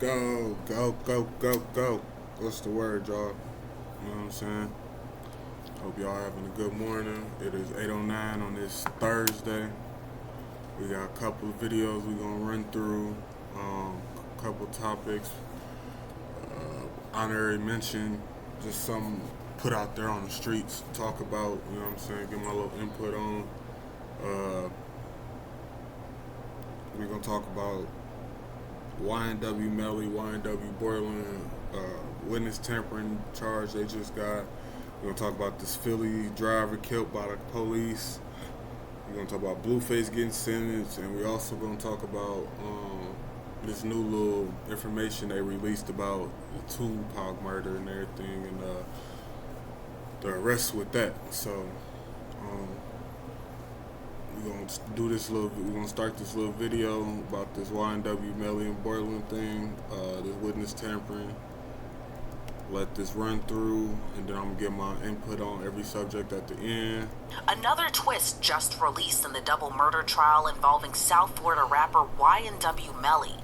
Go, go, go, go, go. What's the word, y'all? You know what I'm saying? Hope y'all having a good morning. It is 8:09 on this Thursday. We got a couple of videos we gonna run through. A couple topics. Honorary mention, just something put out there on the streets. Talk about, you know what I'm saying? Get my little input on. We're gonna talk about YNW melly, YNW bortlen, witness tampering charge they just got. We're gonna talk about this Philly driver killed by the police. We're gonna talk about Blueface getting sentenced, and we're also gonna talk about this new little information they released about the Tupac murder and everything, and the arrest with that. So we're gonna do this little. We're gonna start this little video about this YNW melly and bortlen thing, this witness tampering. Let this run through, and then I'm gonna get my input on every subject at the end. Another twist just released in the double murder trial involving South Florida rapper YNW Melly.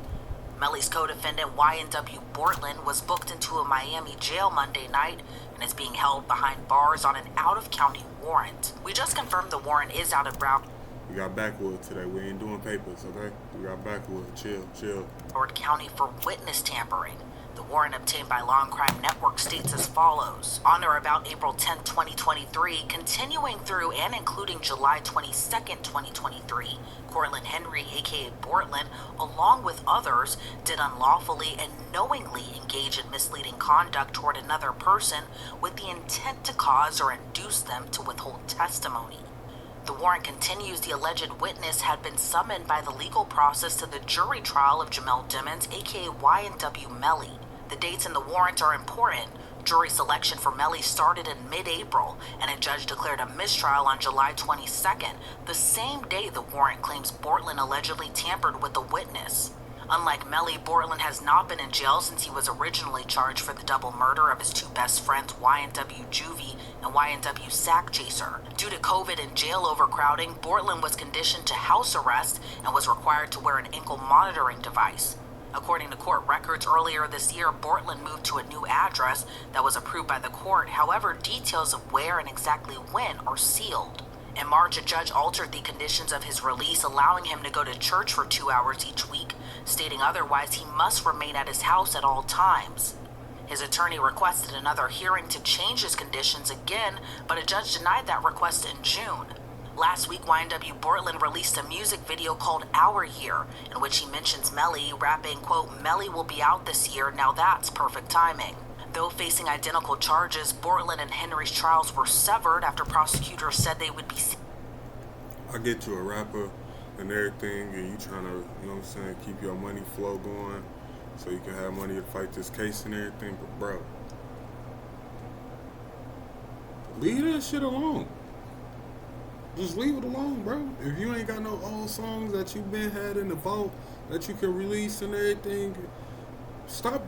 Melly's co-defendant YNW Bortlen was booked into a Miami jail Monday night and is being held behind bars on an out-of-county warrant. We just confirmed the warrant is out of Broward We got backwood today. We ain't doing papers, okay? We got backwood. Chill. County for witness tampering. The warrant obtained by Law and Crime Network states as follows. On or about April 10, 2023, continuing through and including July 22, 2023, Cortland Henry, aka Bortlen, along with others, did unlawfully and knowingly engage in misleading conduct toward another person with the intent to cause or induce them to withhold testimony. The warrant continues the alleged witness had been summoned by the legal process to the jury trial of Jamel Dimmons, aka YNW Melly. The dates in the warrant are important. Jury selection for Melly started in mid-April, and a judge declared a mistrial on July 22nd, the same day the warrant claims Bortlen allegedly tampered with the witness. Unlike Melly, Bortlen has not been in jail since he was originally charged for the double murder of his two best friends, YNW Juvie and YNW Sack Chaser. Due to COVID and jail overcrowding, Bortlen was conditioned to house arrest and was required to wear an ankle monitoring device. According to court records, earlier this year, Bortlen moved to a new address that was approved by the court. However, details of where and exactly when are sealed. In March, a judge altered the conditions of his release, allowing him to go to church for 2 hours each week, stating otherwise he must remain at his house at all times. His attorney requested another hearing to change his conditions again, but a judge denied that request in June. Last week, YNW Bortlen released a music video called Our Year, in which he mentions Melly, rapping, quote, "Melly will be out this year, now that's perfect timing." Though facing identical charges, Bortlen and Henry's trials were severed after prosecutors said they would be... I get you a rapper and everything, and you trying to, you know what I'm saying, keep your money flow going so you can have money to fight this case and everything, but bro, leave that shit alone. Just leave it alone, bro. If you ain't got no old songs that you been had in the vault that you can release and everything, stop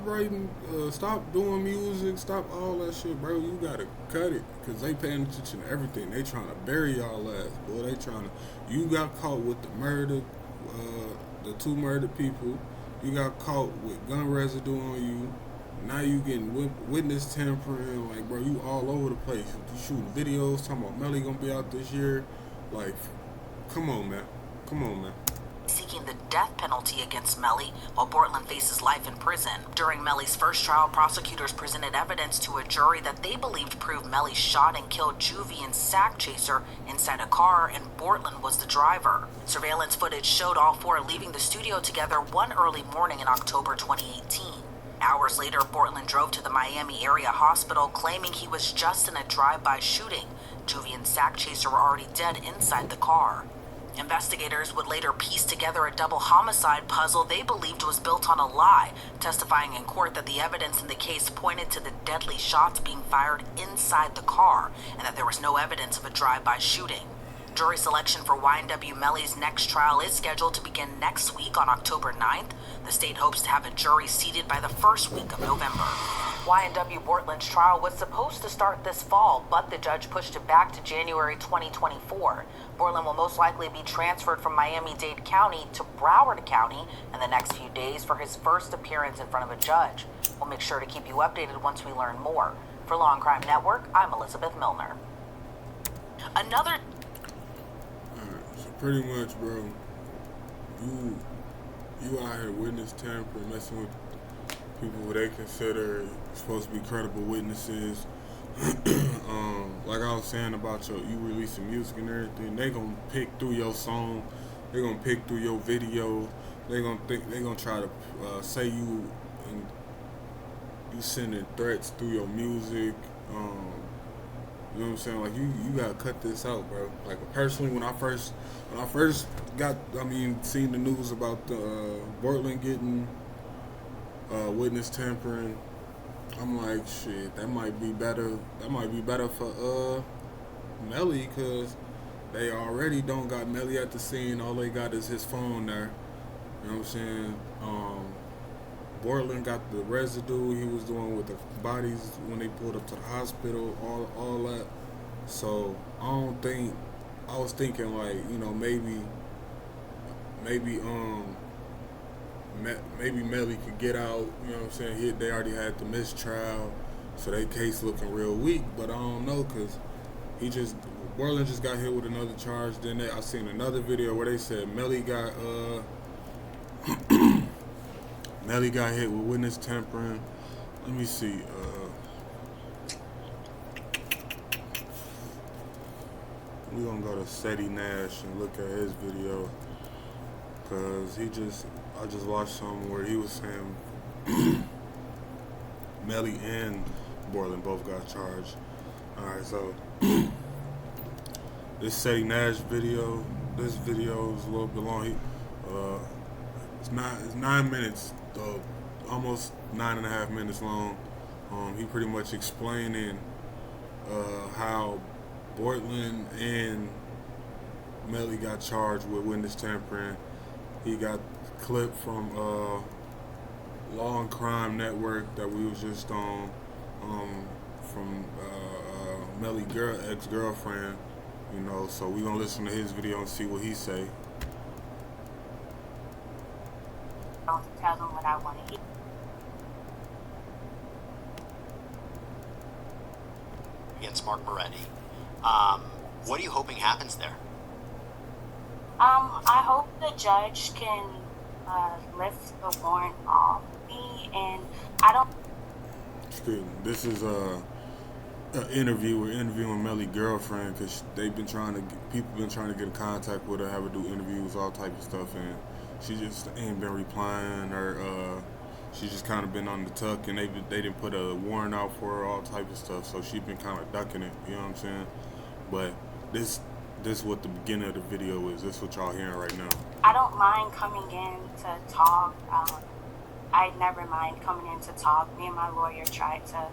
writing, stop doing music, stop all that shit, bro. You gotta cut it, cause they paying attention to everything. They trying to bury y'all ass, boy. They trying to. You got caught with the murder, the two murdered people. You got caught with gun residue on you. Now you getting witness tampering, like, bro, you all over the place. You shooting videos, talking about Melly gonna be out this year. Like, come on, man. seeking the death penalty against Melly while Bortlen faces life in prison. During Melly's first trial, prosecutors presented evidence to a jury that they believed proved Melly shot and killed Juvie and Sack Chaser inside a car, and Bortlen was the driver. Surveillance footage showed all four leaving the studio together one early morning in October 2018. Hours later, Bortlen drove to the Miami area hospital claiming he was just in a drive-by shooting. Juvie and Sack Chaser were already dead inside the car. Investigators would later piece together a double homicide puzzle they believed was built on a lie, testifying in court that the evidence in the case pointed to the deadly shots being fired inside the car and that there was no evidence of a drive-by shooting. Jury selection for YNW Melly's next trial is scheduled to begin next week on October 9th. The state hopes to have a jury seated by the first week of November. YNW Bortlen's trial was supposed to start this fall, but the judge pushed it back to January 2024. Bortlen will most likely be transferred from Miami-Dade County to Broward County in the next few days for his first appearance in front of a judge. We'll make sure to keep you updated once we learn more. For Law and Crime Network, I'm Elizabeth Milner. Another... So pretty much, bro, you out here witness tampering, messing with people who they consider supposed to be credible witnesses. Like I was saying about you releasing music and everything, they gonna pick through your song, they gonna pick through your video, they gonna try to say you sending threats through your music. You know what I'm saying? Like you gotta cut this out, bro. Like personally, when I first seen the news about the Bortlen getting witness tampering, I'm like, shit, that might be better. That might be better for Melly, cause they already don't got Melly at the scene. All they got is his phone there. You know what I'm saying? Bortlen got the residue he was doing with the bodies when they pulled up to the hospital, all that. So I was thinking like, you know, maybe Melly could get out. You know what I'm saying? They already had the mistrial, so their case looking real weak. But I don't know, cause Bortlen just got hit with another charge. Then I seen another video where they said Melly got Melly got hit with witness tampering. Let me see. We're gonna go to Seti Nash and look at his video, cause I just watched something where he was saying Melly and Bortlen both got charged. All right, so this Seti Nash video, this video is a little bit long. It's 9 minutes, almost 9.5 minutes long. He pretty much explaining how Bortlen and Melly got charged with witness tampering. He got clip from Law and Crime Network that we was just on, from Melly ex-girlfriend. You know, so we gonna listen to his video and see what he say. Don't tell them what I want to hear. Against Mark Moretti. What are you hoping happens there? I hope the judge can lift the warrant off me, and I don't. Excuse me. This is an interview. We're interviewing Melly's girlfriend because people been trying to get in contact with her, have her do interviews, all type of stuff, and she just ain't been replying, or she's just kind of been on the tuck, and they didn't put a warrant out for her, all type of stuff, so she's been kind of ducking it, you know what I'm saying? But this is what the beginning of the video is. This is what y'all hearing right now. I don't mind coming in to talk. I never mind coming in to talk. Me and my lawyer tried to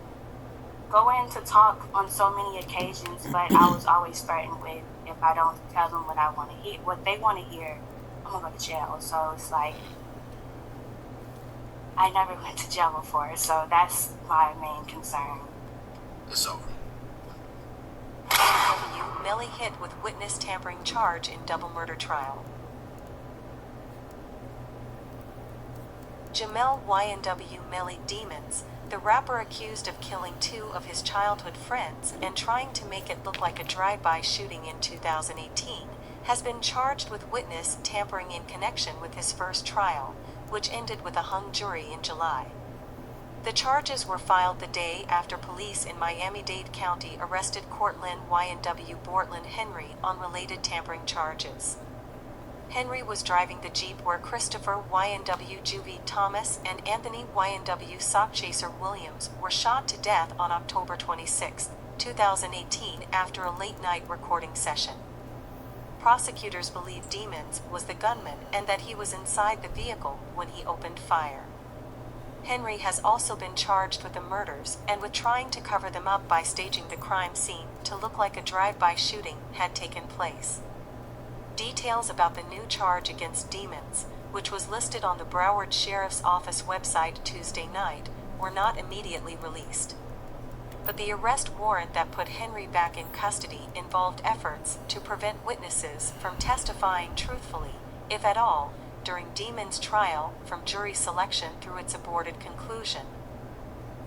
go in to talk on so many occasions, but I was always threatened with, if I don't tell them what I want to hear, what they want to hear, I'm gonna go to jail. So it's like, I never went to jail before, so that's my main concern. It's over. YNW Melly hit with witness tampering charge in double murder trial. Jamel YNW Melly Demons, the rapper accused of killing 2 of his childhood friends and trying to make it look like a drive-by shooting in 2018, has been charged with witness tampering in connection with his first trial, which ended with a hung jury in July. The charges were filed the day after police in Miami-Dade County arrested Cortland YNW Bortlen Henry on related tampering charges. Henry was driving the Jeep where Christopher YNW Juvie Thomas and Anthony YNW Sockchaser Williams were shot to death on October 26, 2018 after a late-night recording session. Prosecutors believe Demons was the gunman and that he was inside the vehicle when he opened fire. Henry has also been charged with the murders and with trying to cover them up by staging the crime scene to look like a drive-by shooting had taken place. Details about the new charge against Demons, which was listed on the Broward Sheriff's Office website Tuesday night, were not immediately released. But the arrest warrant that put Henry back in custody involved efforts to prevent witnesses from testifying truthfully, if at all, during Demon's trial, from jury selection through its aborted conclusion.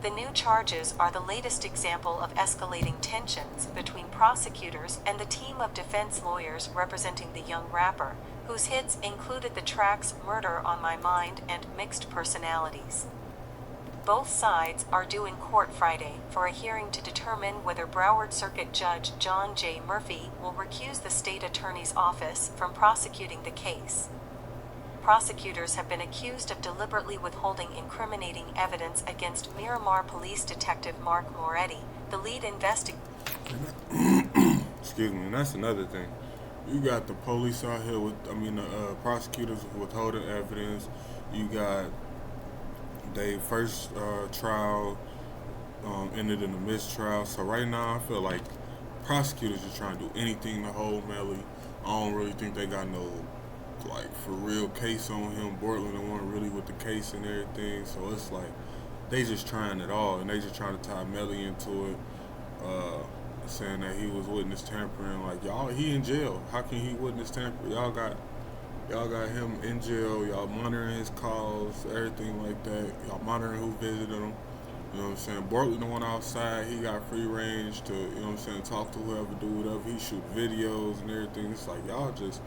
The new charges are the latest example of escalating tensions between prosecutors and the team of defense lawyers representing the young rapper, whose hits included the tracks Murder on My Mind and Mixed Personalities. Both sides are due in court Friday for a hearing to determine whether Broward Circuit Judge John J. Murphy will recuse the state attorney's office from prosecuting the case. Prosecutors have been accused of deliberately withholding incriminating evidence against Miramar Police Detective Mark Moretti, the lead investigator. Excuse me, and that's another thing. You got the police out here prosecutors withholding evidence. You got their first trial ended in a mistrial. So right now, I feel like prosecutors are trying to do anything to hold Melly. I don't really think they got no for real case on him. Bortlen the one really with the case and everything. So it's like they just trying it all, and they just trying to tie Melly into it, saying that he was witness tampering. Like, y'all, he in jail. How can he witness tamper? Y'all got him in jail. Y'all monitoring his calls, everything like that. Y'all monitoring who visited him. You know what I'm saying? Bortlen the one outside, he got free range to, you know what I'm saying, talk to whoever, do whatever. He shoot videos and everything. It's like, y'all just,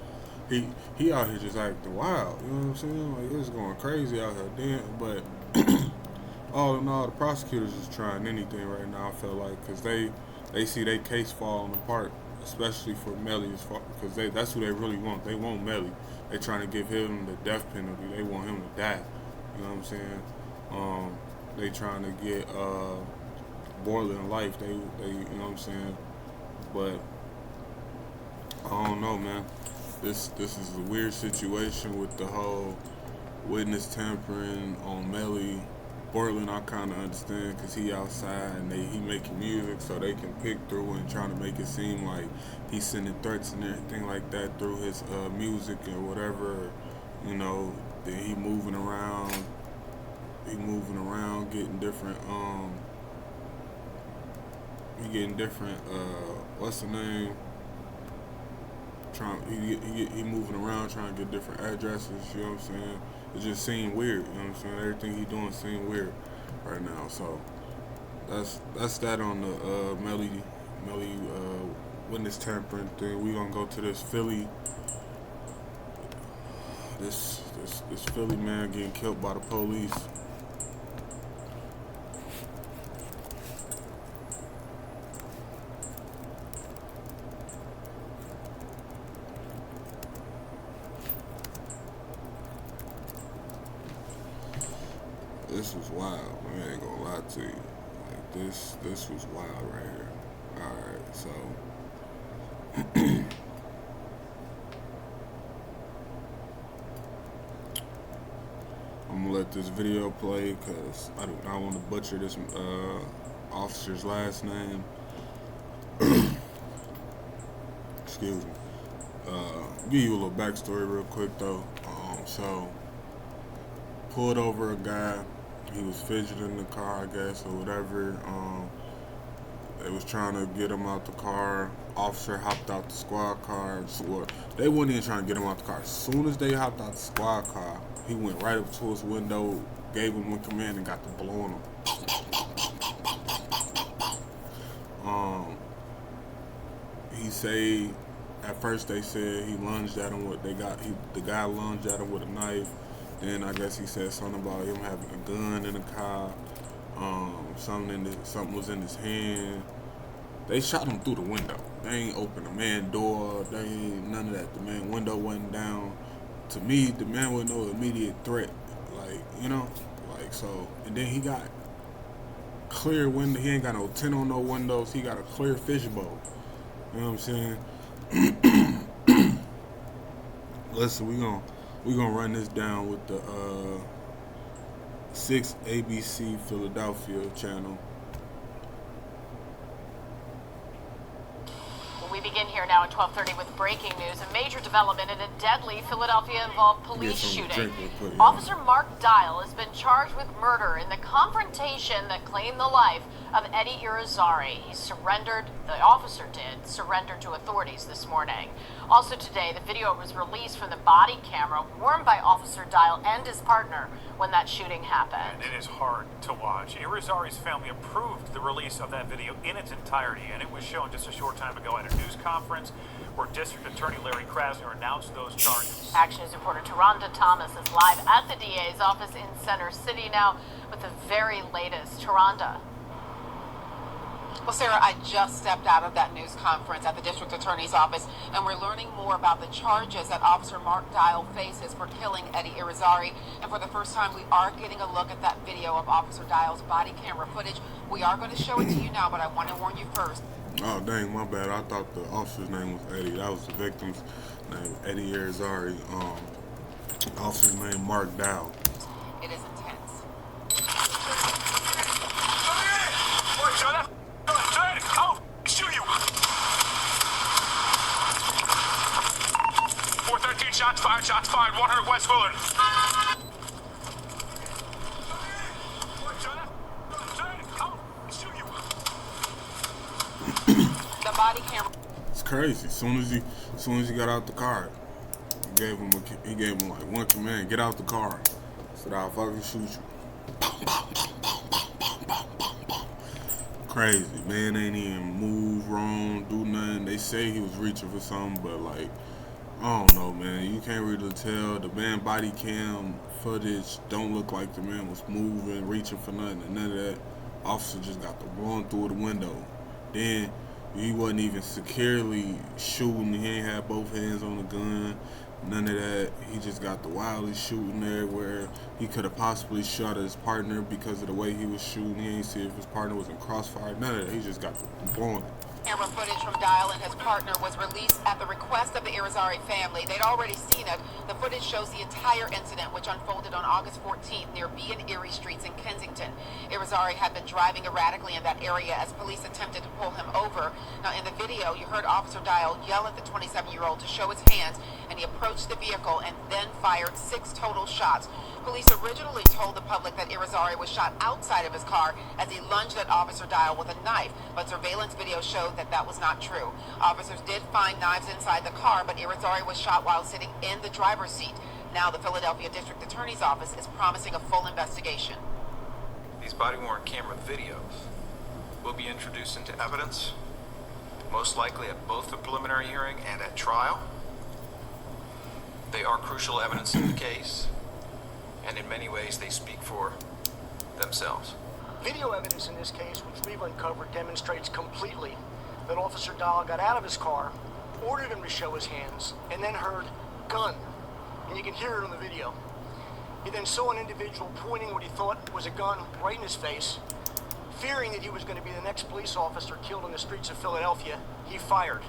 he out here just acting wild. You know what I'm saying? Like, it's going crazy out here. Then, but all in all, the prosecutors is trying anything right now, I feel like, because they see their case falling apart, especially for Melly, because that's who they really want. They want Melly. They trying to give him the death penalty. They want him to die. You know what I'm saying? They trying to get Bortlen life. They you know what I'm saying? But I don't know, man. This is a weird situation with the whole witness tampering on Melly. Bortlen, I kind of understand, because he outside and he making music, so they can pick through and trying to make it seem like he's sending threats and everything like that through his music or whatever. You know, then he moving around, getting different what's the name? He moving around trying to get different addresses. You know what I'm saying? It just seemed weird. You know what I'm saying? Everything he doing seem weird right now. So that's that on the Melly witness tampering thing. We gonna go to this Philly. This Philly man getting killed by the police. This was wild. I ain't gonna lie to you. Like, this was wild right here. Alright, so I'm gonna let this video play because I do not want to butcher this officer's last name. Excuse me. Give you a little backstory real quick though. So pulled over a guy. He was fidgeting in the car, I guess, or whatever. They was trying to get him out the car. Officer hopped out the squad car. So, they wasn't even trying to get him out the car. As soon as they hopped out the squad car, he went right up to his window, gave him one command, and got to blowing him. He said, at first they said he lunged at him with, the guy lunged at him with a knife. Then I guess he said something about him having a gun in the car. Something was in his hand. They shot him through the window. They ain't opened the man door. They ain't none of that. The man window wasn't down. To me, the man was no immediate threat. Like, you know, like, so. And then he got clear window. He ain't got no tint on no windows. He got a clear fishbowl. You know what I'm saying? Listen, we gonna run this down with the 6 ABC Philadelphia channel. We begin here now now at 12:30 with breaking news. A major development in a deadly Philadelphia-involved police shooting. Officer Mark Dial has been charged with murder in the confrontation that claimed the life of Eddie Irizarry. He surrendered, the officer did, surrendered to authorities this morning. Also today, the video was released from the body camera worn by Officer Dial and his partner when that shooting happened. And it is hard to watch. Irizarry's family approved the release of that video in its entirety, and it was shown just a short time ago at a news conference where District Attorney Larry Krasner announced those charges. Action News reporter Taronda Thomas is live at the DA's office in Center City now with the very latest. Taronda. Well, Sarah, I just stepped out of that news conference at the district attorney's office, and we're learning more about the charges that Officer Mark Dial faces for killing Eddie Irizarry. And for the first time, we are getting a look at that video of Officer Dial's body camera footage. We are going to show it to you now, but I want to warn you first. Oh, dang, my bad. I thought the officer's name was Eddie. That was the victim's name, Eddie Irizarry. Officer's name, Mark Dial. It is intense. I'll shoot you! 413, shots fired, 100 West Fuller. I'll shoot you! The body camera. It's crazy. As soon as he got out the car, he gave him like one command: get out the car. Said I'll fucking shoot you. Crazy, man. Ain't even move wrong, do nothing. They say he was reaching for something, but like, I don't know, man. You can't really tell. The man body cam footage don't look like the man was moving, reaching for nothing, and none of that. Officer just got the blown through the window. Then he wasn't even securely shooting. He ain't had both hands on the gun. None of that. He just got the wildest shooting there where he could have possibly shot his partner because of the way he was shooting. He ain't see if his partner was in crossfire. None of that. He just got the blowing. Camera footage from Dial and his partner was released at the request of the Irizarry family. They'd already seen it. The footage shows the entire incident, which unfolded on August 14th near B and Erie Streets in Kensington. Irizarry had been driving erratically in that area as police attempted to pull him over. Now, in the video, you heard Officer Dial yell at the 27-year-old to show his hands, and he approached the vehicle and then fired 6 total shots. Police originally told the public that Irizarry was shot outside of his car as he lunged at Officer Dial with a knife, but surveillance video showed that was not true. Officers did find knives inside the car, but Irizarry was shot while sitting in the driver's seat. Now the Philadelphia District Attorney's Office is promising a full investigation. These body-worn camera videos will be introduced into evidence, most likely at both the preliminary hearing and at trial. They are crucial evidence in the case, and in many ways they speak for themselves. Video evidence in this case, which we've uncovered, demonstrates completely that Officer Dahl got out of his car, ordered him to show his hands, and then heard gun. And you can hear it on the video. He then saw an individual pointing what he thought was a gun right in his face. Fearing that he was going to be the next police officer killed in the streets of Philadelphia, he fired.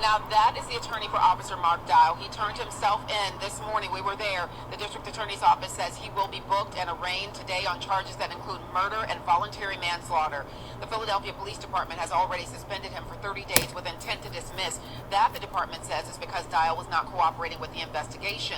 Now, that is the attorney for Officer Mark Dial. He turned himself in this morning. We were there. The district attorney's office says he will be booked and arraigned today on charges that include murder and voluntary manslaughter. The Philadelphia Police Department has already suspended him for 30 days with intent to dismiss. That, the department says, is because Dial was not cooperating with the investigation.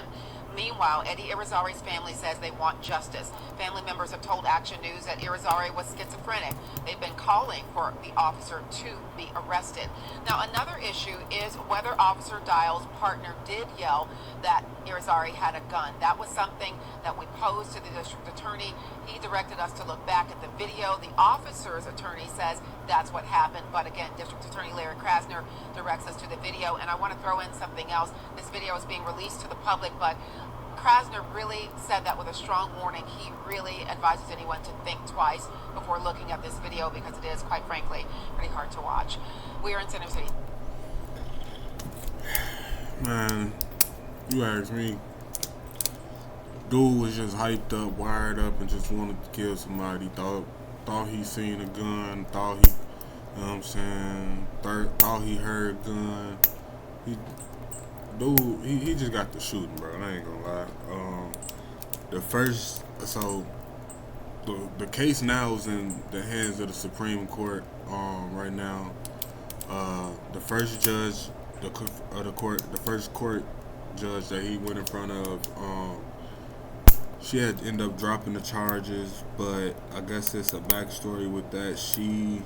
Meanwhile, Eddie Irizarry's family says they want justice. Family members have told Action News that Irizarry was schizophrenic. They've been calling for the officer to be arrested. Now, another issue is whether Officer Dial's partner did yell that Irizarry had a gun. That was something that we posed to the district attorney. He directed us to look back at the video. The officer's attorney says that's what happened. But again, District Attorney Larry Krasner directs us to the video. And I want to throw in something else. This video is being released to the public, but Krasner really said that with a strong warning. He really advises anyone to think twice before looking at this video because it is, quite frankly, pretty hard to watch. We are in Center City. Man, you ask me, dude was just hyped up, wired up, and just wanted to kill somebody. Thought he seen a gun, thought he, you know what I'm saying, thought he heard a gun. He just got the shooting, bro. I ain't gonna lie. The case now is in the hands of the Supreme Court right now. The first judge, the first court judge that he went in front of, she had ended up dropping the charges, but I guess it's a backstory with that. She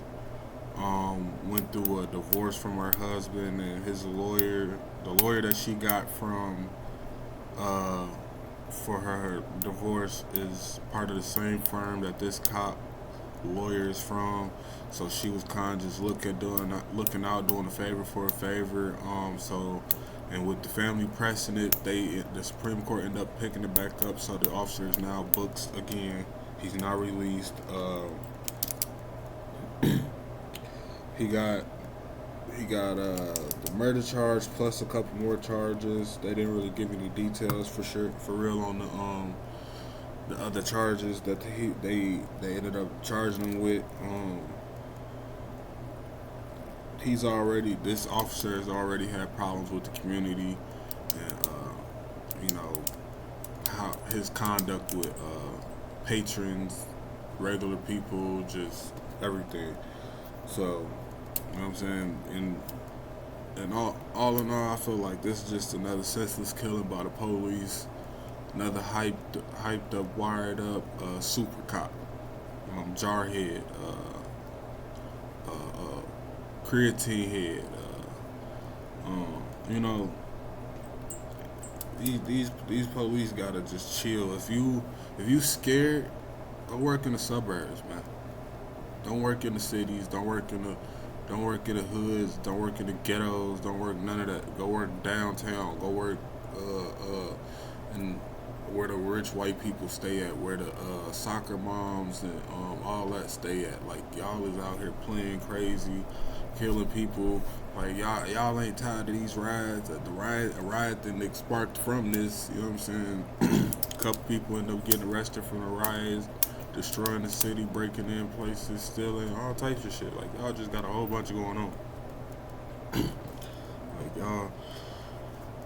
went through a divorce from her husband, and his lawyer, the lawyer that she got from for her divorce, is part of the same firm that this cop lawyer is from. So she was kind of just looking out, doing a favor for a favor. And with the family pressing it, the Supreme Court ended up picking it back up. So the officer is now booked again. He's not released. He got the murder charge plus a couple more charges. They didn't really give any details for real on the other charges that they ended up charging him with. This officer has already had problems with the community, and how his conduct with patrons, regular people, just everything. So, you know what I'm saying? And all in all, I feel like this is just another senseless killing by the police. Another hyped up, wired up super cop, jarhead, creatine head. These police gotta just chill. If you scared, don't work in the suburbs, man. Don't work in the cities. Don't work in the hoods. Don't work in the ghettos. Don't work none of that. Go work downtown. Go work in where the rich white people stay at, where the soccer moms and all that stay at. Like, y'all is out here playing crazy, killing people. Like, y'all ain't tired of these riots. A riot that sparked from this. You know what I'm saying? A couple people end up getting arrested from the riots, destroying the city, breaking in places, stealing, all types of shit. Like, y'all just got a whole bunch going on. Like,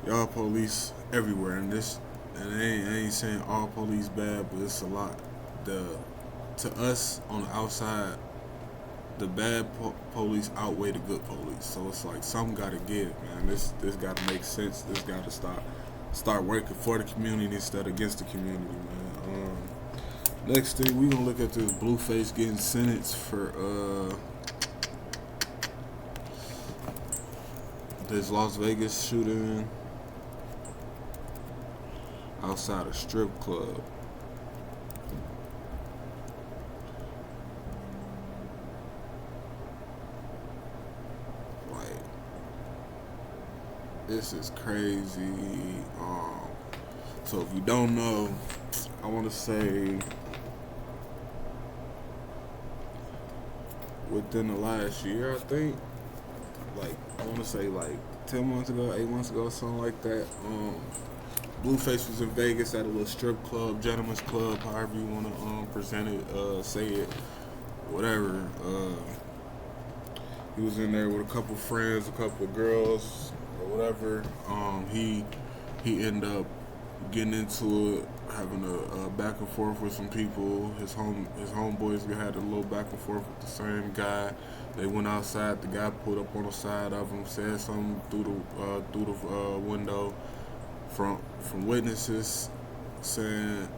y'all police everywhere, and I ain't saying all police bad, but it's a lot. To us on the outside, the bad police outweigh the good police. So it's like something gotta give, man. This gotta make sense. This gotta start working for the community instead of against the community, man. Next thing, we gonna look at this Blueface getting sentenced for this Las Vegas shooting outside a strip club. Like, this is crazy. So if you don't know, I want to say within the last year, I think, like, I want to say like 10 months ago, 8 months ago, something like that. Blueface was in Vegas at a little strip club, gentleman's club, however you want to present it, say it, whatever. He was in there with a couple friends, a couple of girls, or whatever. He ended up getting into it, having a back and forth with some people. His homeboys had a little back and forth with the same guy. They went outside. The guy pulled up on the side of him, said something through the window. From witnesses saying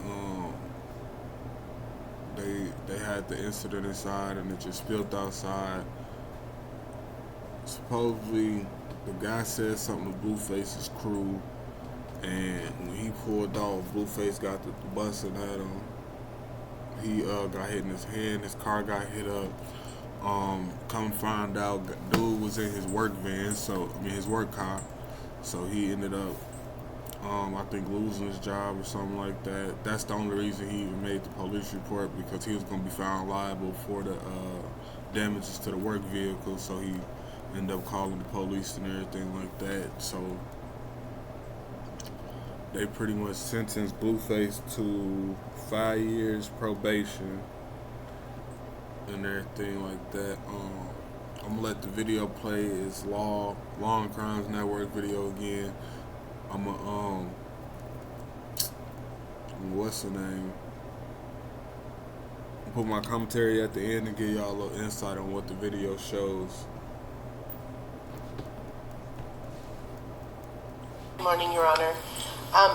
they had the incident inside and it just spilled outside. Supposedly the guy said something to Blueface's crew, and when he pulled off, Blueface got the busting at him. He got hit in his hand. His car got hit up. Come find out, dude was in his work van, his work car. So he ended up, I think, losing his job or something like that. That's the only reason he even made the police report, because he was going to be found liable for the damages to the work vehicle. So he ended up calling the police and everything like that. So they pretty much sentenced Blueface to 5 years probation and everything like that. I'm gonna let the video play. It's Law and Crimes Network video again. I'm gonna what's the name? Put my commentary at the end and give y'all a little insight on what the video shows. Morning, Your Honor.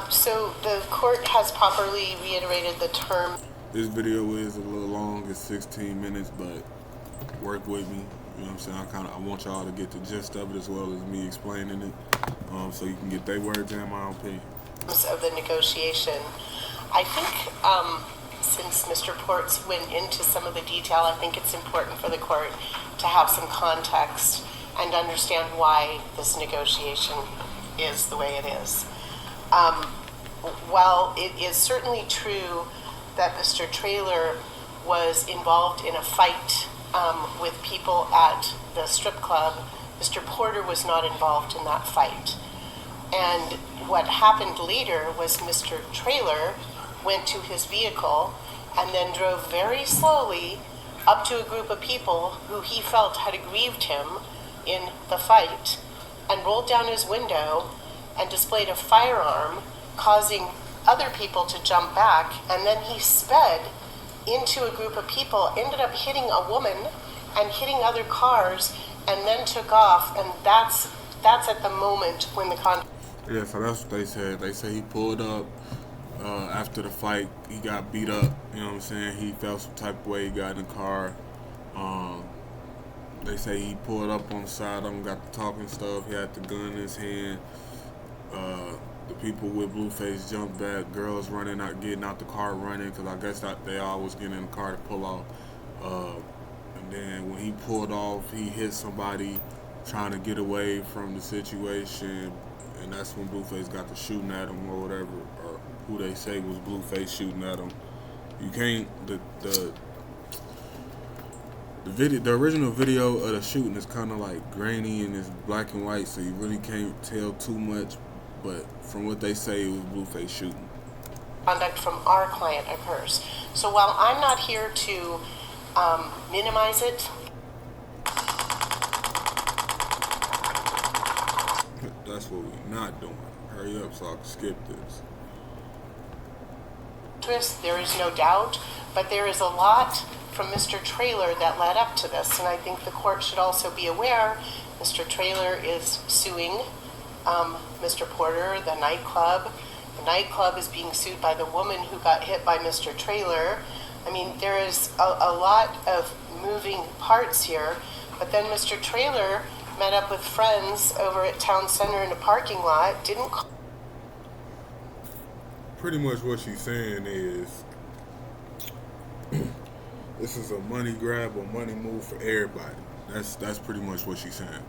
So the court has properly reiterated the term. This video is a little long. It's 16 minutes, but work with me. You know what I'm saying? I want y'all to get the gist of it as well as me explaining it, so you can get their words and my own opinion. Of the negotiation, I think since Mr. Ports went into some of the detail, I think it's important for the court to have some context and understand why this negotiation is the way it is. While it is certainly true that Mr. Traylor was involved in a fight with people at the strip club, Mr. Porter was not involved in that fight. And what happened later was Mr. Traylor went to his vehicle and then drove very slowly up to a group of people who he felt had aggrieved him in the fight and rolled down his window and displayed a firearm, causing other people to jump back, and then he sped into a group of people, ended up hitting a woman and hitting other cars, and then took off. And that's at the moment when the yeah, so that's what they said. They say he pulled up after the fight. He got beat up. You know what I'm saying? He felt some type of way. He got in the car. They say he pulled up on the side of him, got the talking stuff. He had the gun in his hand. The people with blueface jumped back. Girls running out, getting out the car, running, because I guess that they always get in the car to pull off. And then when he pulled off, he hit somebody trying to get away from the situation. And that's when Blueface got to shooting at him or whatever, or who they say was Blueface shooting at him. You can't, the original video of the shooting is kind of like grainy and it's black and white, so you really can't tell too much. But from what they say, it was Blueface shooting. Conduct from our client occurs. So while I'm not here to minimize it, that's what we're not doing. Hurry up so I can skip this. There is no doubt, but there is a lot from Mr. Traylor that led up to this, and I think the court should also be aware Mr. Traylor is suing Mr. Porter, the nightclub. The nightclub is being sued by the woman who got hit by Mr. Traylor. I mean, there is a lot of moving parts here, but then Mr. Traylor met up with friends over at Town Center in a parking lot, didn't call. Pretty much what she's saying is this is a money grab or money move for everybody. That's pretty much what she's saying.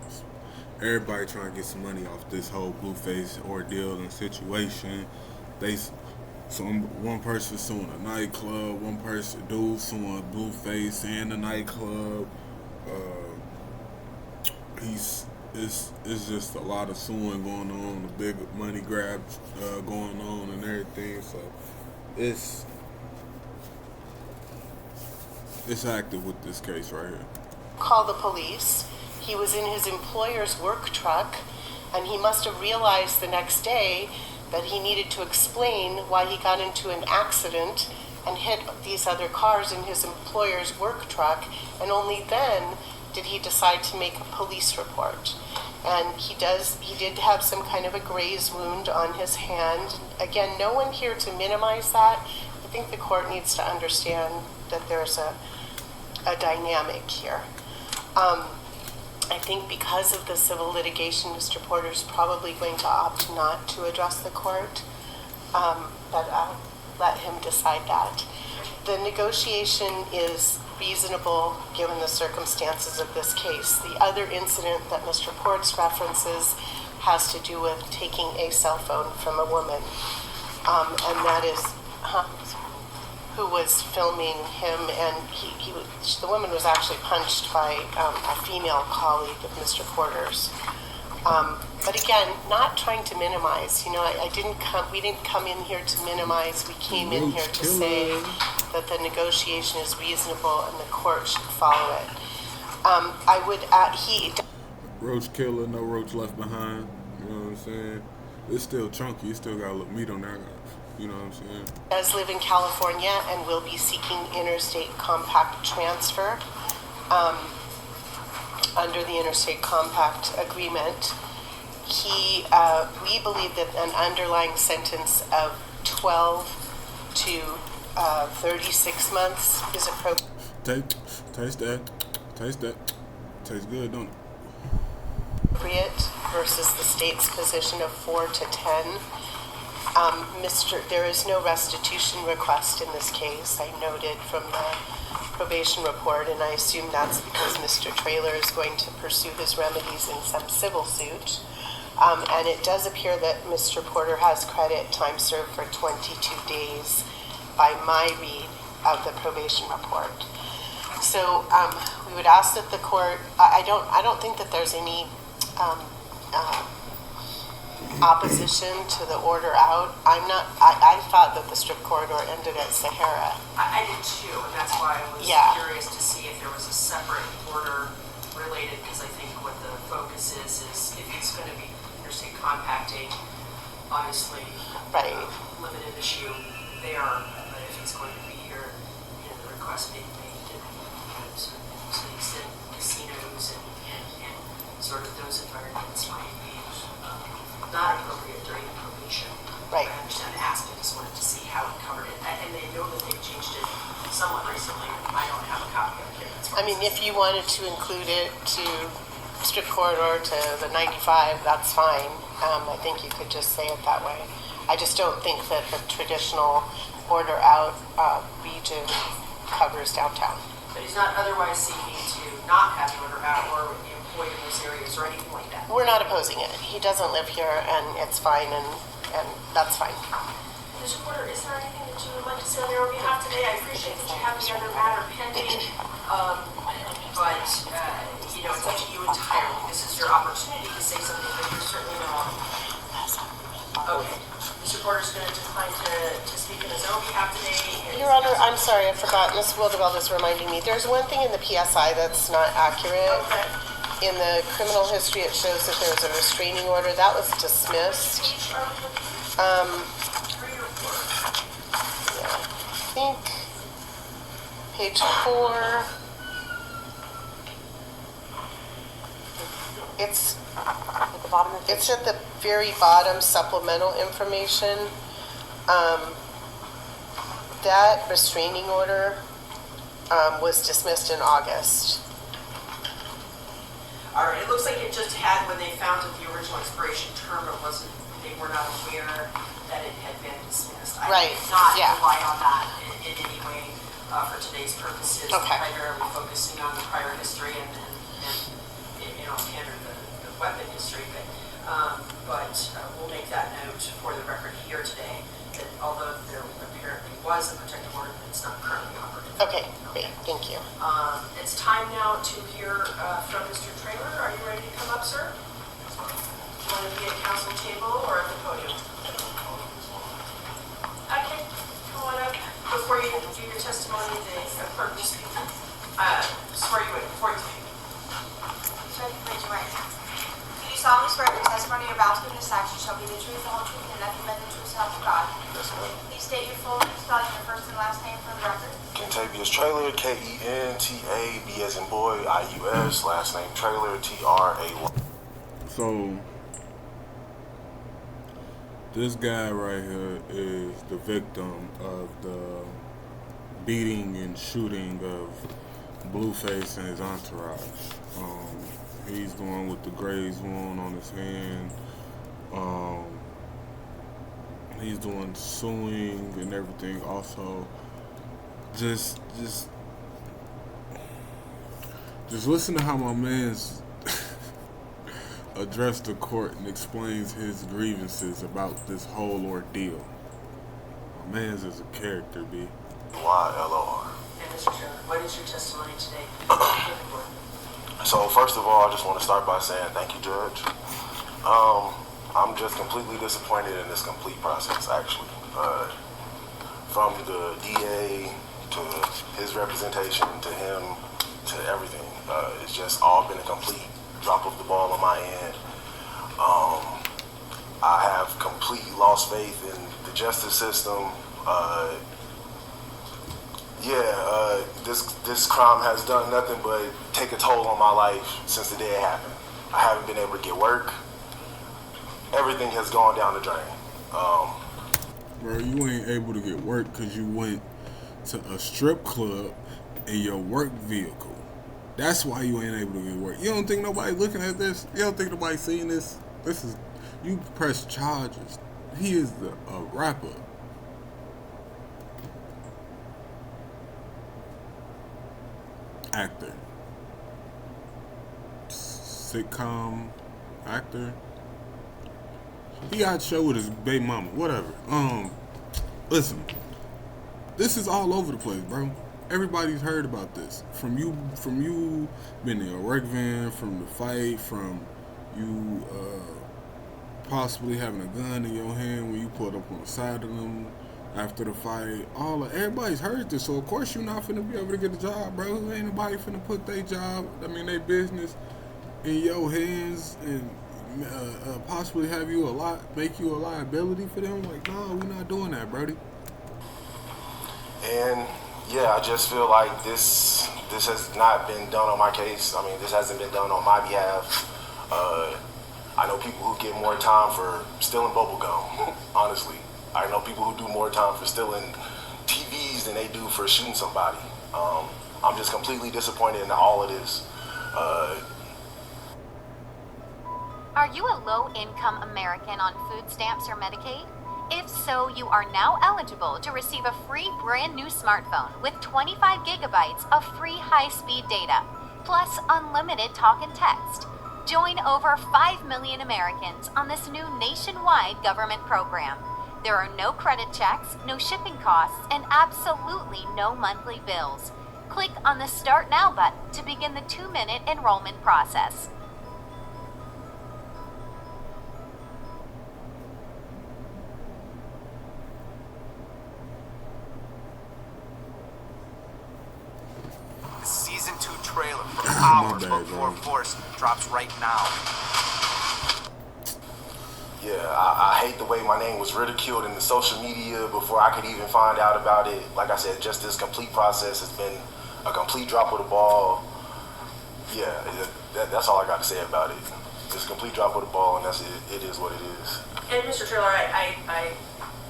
Everybody trying to get some money off this whole Blueface ordeal and situation. One person suing a nightclub, one person dude suing Blueface and the nightclub. It's just a lot of suing going on, the big money grabs going on and everything. So it's active with this case right here. Call the police. He was in his employer's work truck, and he must have realized the next day that he needed to explain why he got into an accident and hit these other cars in his employer's work truck, and only then did he decide to make a police report. And he did have some kind of a graze wound on his hand. Again, no one here to minimize that. I think the court needs to understand that there's a dynamic here. I think because of the civil litigation, Mr. Porter's probably going to opt not to address the court, but I'll let him decide that. The negotiation is reasonable given the circumstances of this case. The other incident that Mr. Ports references has to do with taking a cell phone from a woman, and that is who was filming him, and the woman was actually punched by a female colleague of Mr. Porter's. But again, not trying to minimize. You know, we didn't come in here to minimize. We came in here to say that the negotiation is reasonable and the court should follow it. I would Roach killer, no roach left behind. You know what I'm saying? It's still chunky. You still got a little meat on there. You know what I'm saying? Does live in California and will be seeking interstate compact transfer under the interstate compact agreement. we believe that an underlying sentence of 12 to 36 months is appropriate. Taste that. Tastes good, don't it? Versus the state's position of 4 to 10. There is no restitution request in this case. I noted from the probation report, and I assume that's because Mr. Traylor is going to pursue his remedies in some civil suit. And it does appear that Mr. Porter has credit time served for 22 days by my read of the probation report. So we would ask that the court, I don't think that there's any opposition to the order out. I thought that the strip corridor ended at Sahara. I did too, and that's why I was curious to see if there was a separate order related, because I think what the focus is if it's going to be interstate compacting, obviously limited issue there, but if it's going to be here, the request being made to extend casinos and sort of those environments might be not appropriate during the probation. Right. I understand the ask, I just wanted to see how it covered it. And they know that they've changed it somewhat recently. I don't have a copy of it here. I mean, if you wanted to include it to strip corridor to the 95, that's fine. I think you could just say it that way. I just don't think that the traditional order out region covers downtown. But he's not otherwise seeking to not have the order out or employed in those areas or anything like that. We're not opposing it. He doesn't live here, and it's fine, and that's fine. Mr. Porter, is there anything that you would like to say on your behalf today? I appreciate that you have the other matter pending, but it's up to you entirely. This is your opportunity to say something, but you're certainly not. Okay. Mr. Porter's going to decline to speak on his own behalf today. Your Honor, I'm sorry, I forgot. Ms. Wildebelt is reminding me. There's one thing in the PSI that's not accurate. Okay. In the criminal history, it shows that there was a restraining order. That was dismissed. I think page 4. It's at the bottom of it's at the very bottom, supplemental information. That restraining order was dismissed in August. All right, it looks like it just had, when they found that the original expiration term, they were not aware that it had been dismissed. I did not rely on that in any way for today's purposes, primarily focusing on the prior history and the weapon history, but we'll make that note for the record here today, that although there apparently was a protective order, it's not currently operative. Okay, great, thank you. It's time now to hear from Mr. Traylor. Are you ready to come up, sir? Do you want to be at council table or at the podium? Okay, come on up. Before you do your testimony, the clerk will speak. Swear you in before you speak. Sir, raise your right hand. Do you solemnly swear the testimony you're about to give in this action shall be the truth, the whole truth, and nothing but the truth, so help you God? Yes, ma'am. Please state your full name, spelling your first and last name for the record. Kentavious Traylor, K-E-N-T-A, B as in boy, I-U-S, last name Traylor, T-R-A-Y. So, this guy right here is the victim of the beating and shooting of Blueface and his entourage. He's the one with the graze wound on his hand. He's the one suing and everything. Also, just listen to how my man's addressed the court and explains his grievances about this whole ordeal. My man's is a character, B. Y-L-O-R. And Mr. Chairman, what is your testimony today? So first of all, I just want to start by saying thank you, Judge. I'm just completely disappointed in this complete process, actually. From the DA to his representation to him to everything. It's just all been a complete drop of the ball on my end. I have completely lost faith in the justice system. This crime has done nothing but take a toll on my life since the day it happened. I haven't been able to get work. everything has gone down the drain. Bro, you ain't able to get work because you went to a strip club in your work vehicle. That's why you ain't able to get work. You don't think nobody looking at this? You don't think nobody seeing this? This is, you press charges. He is a rapper. Actor. Sitcom actor. He got a show with his baby mama. Whatever. Listen. This is all over the place, bro. Everybody's heard about this. From you being in a wreck van, from the fight, from you possibly having a gun in your hand when you pulled up on the side of them after the fight. Everybody's heard this, so of course you're not finna be able to get a job, bro. Ain't nobody finna put their job, their business in your hands and possibly have make you a liability for them. Like, no, we're not doing that, Brody. And yeah, I just feel like this has not been done on my case. I mean, this hasn't been done on my behalf. I know people who get more time for stealing bubble gum, honestly. I know people who do more time for stealing TVs than they do for shooting somebody. I'm just completely disappointed in all of this. Are you a low-income American on food stamps or Medicaid? If so, you are now eligible to receive a free brand new smartphone with 25 gigabytes of free high-speed data, plus unlimited talk and text. Join over 5 million Americans on this new nationwide government program. There are no credit checks, no shipping costs, and absolutely no monthly bills. Click on the Start Now button to begin the 2-minute enrollment process. Season 2 trailer for Hours Before Force drops right now. Yeah, I hate the way my name was ridiculed in the social media before I could even find out about it. Like I said, just this complete process has been a complete drop of the ball. Yeah, that's all I got to say about it. It's a complete drop of the ball, and that's it. It is what it is. And Mr. Trailer, I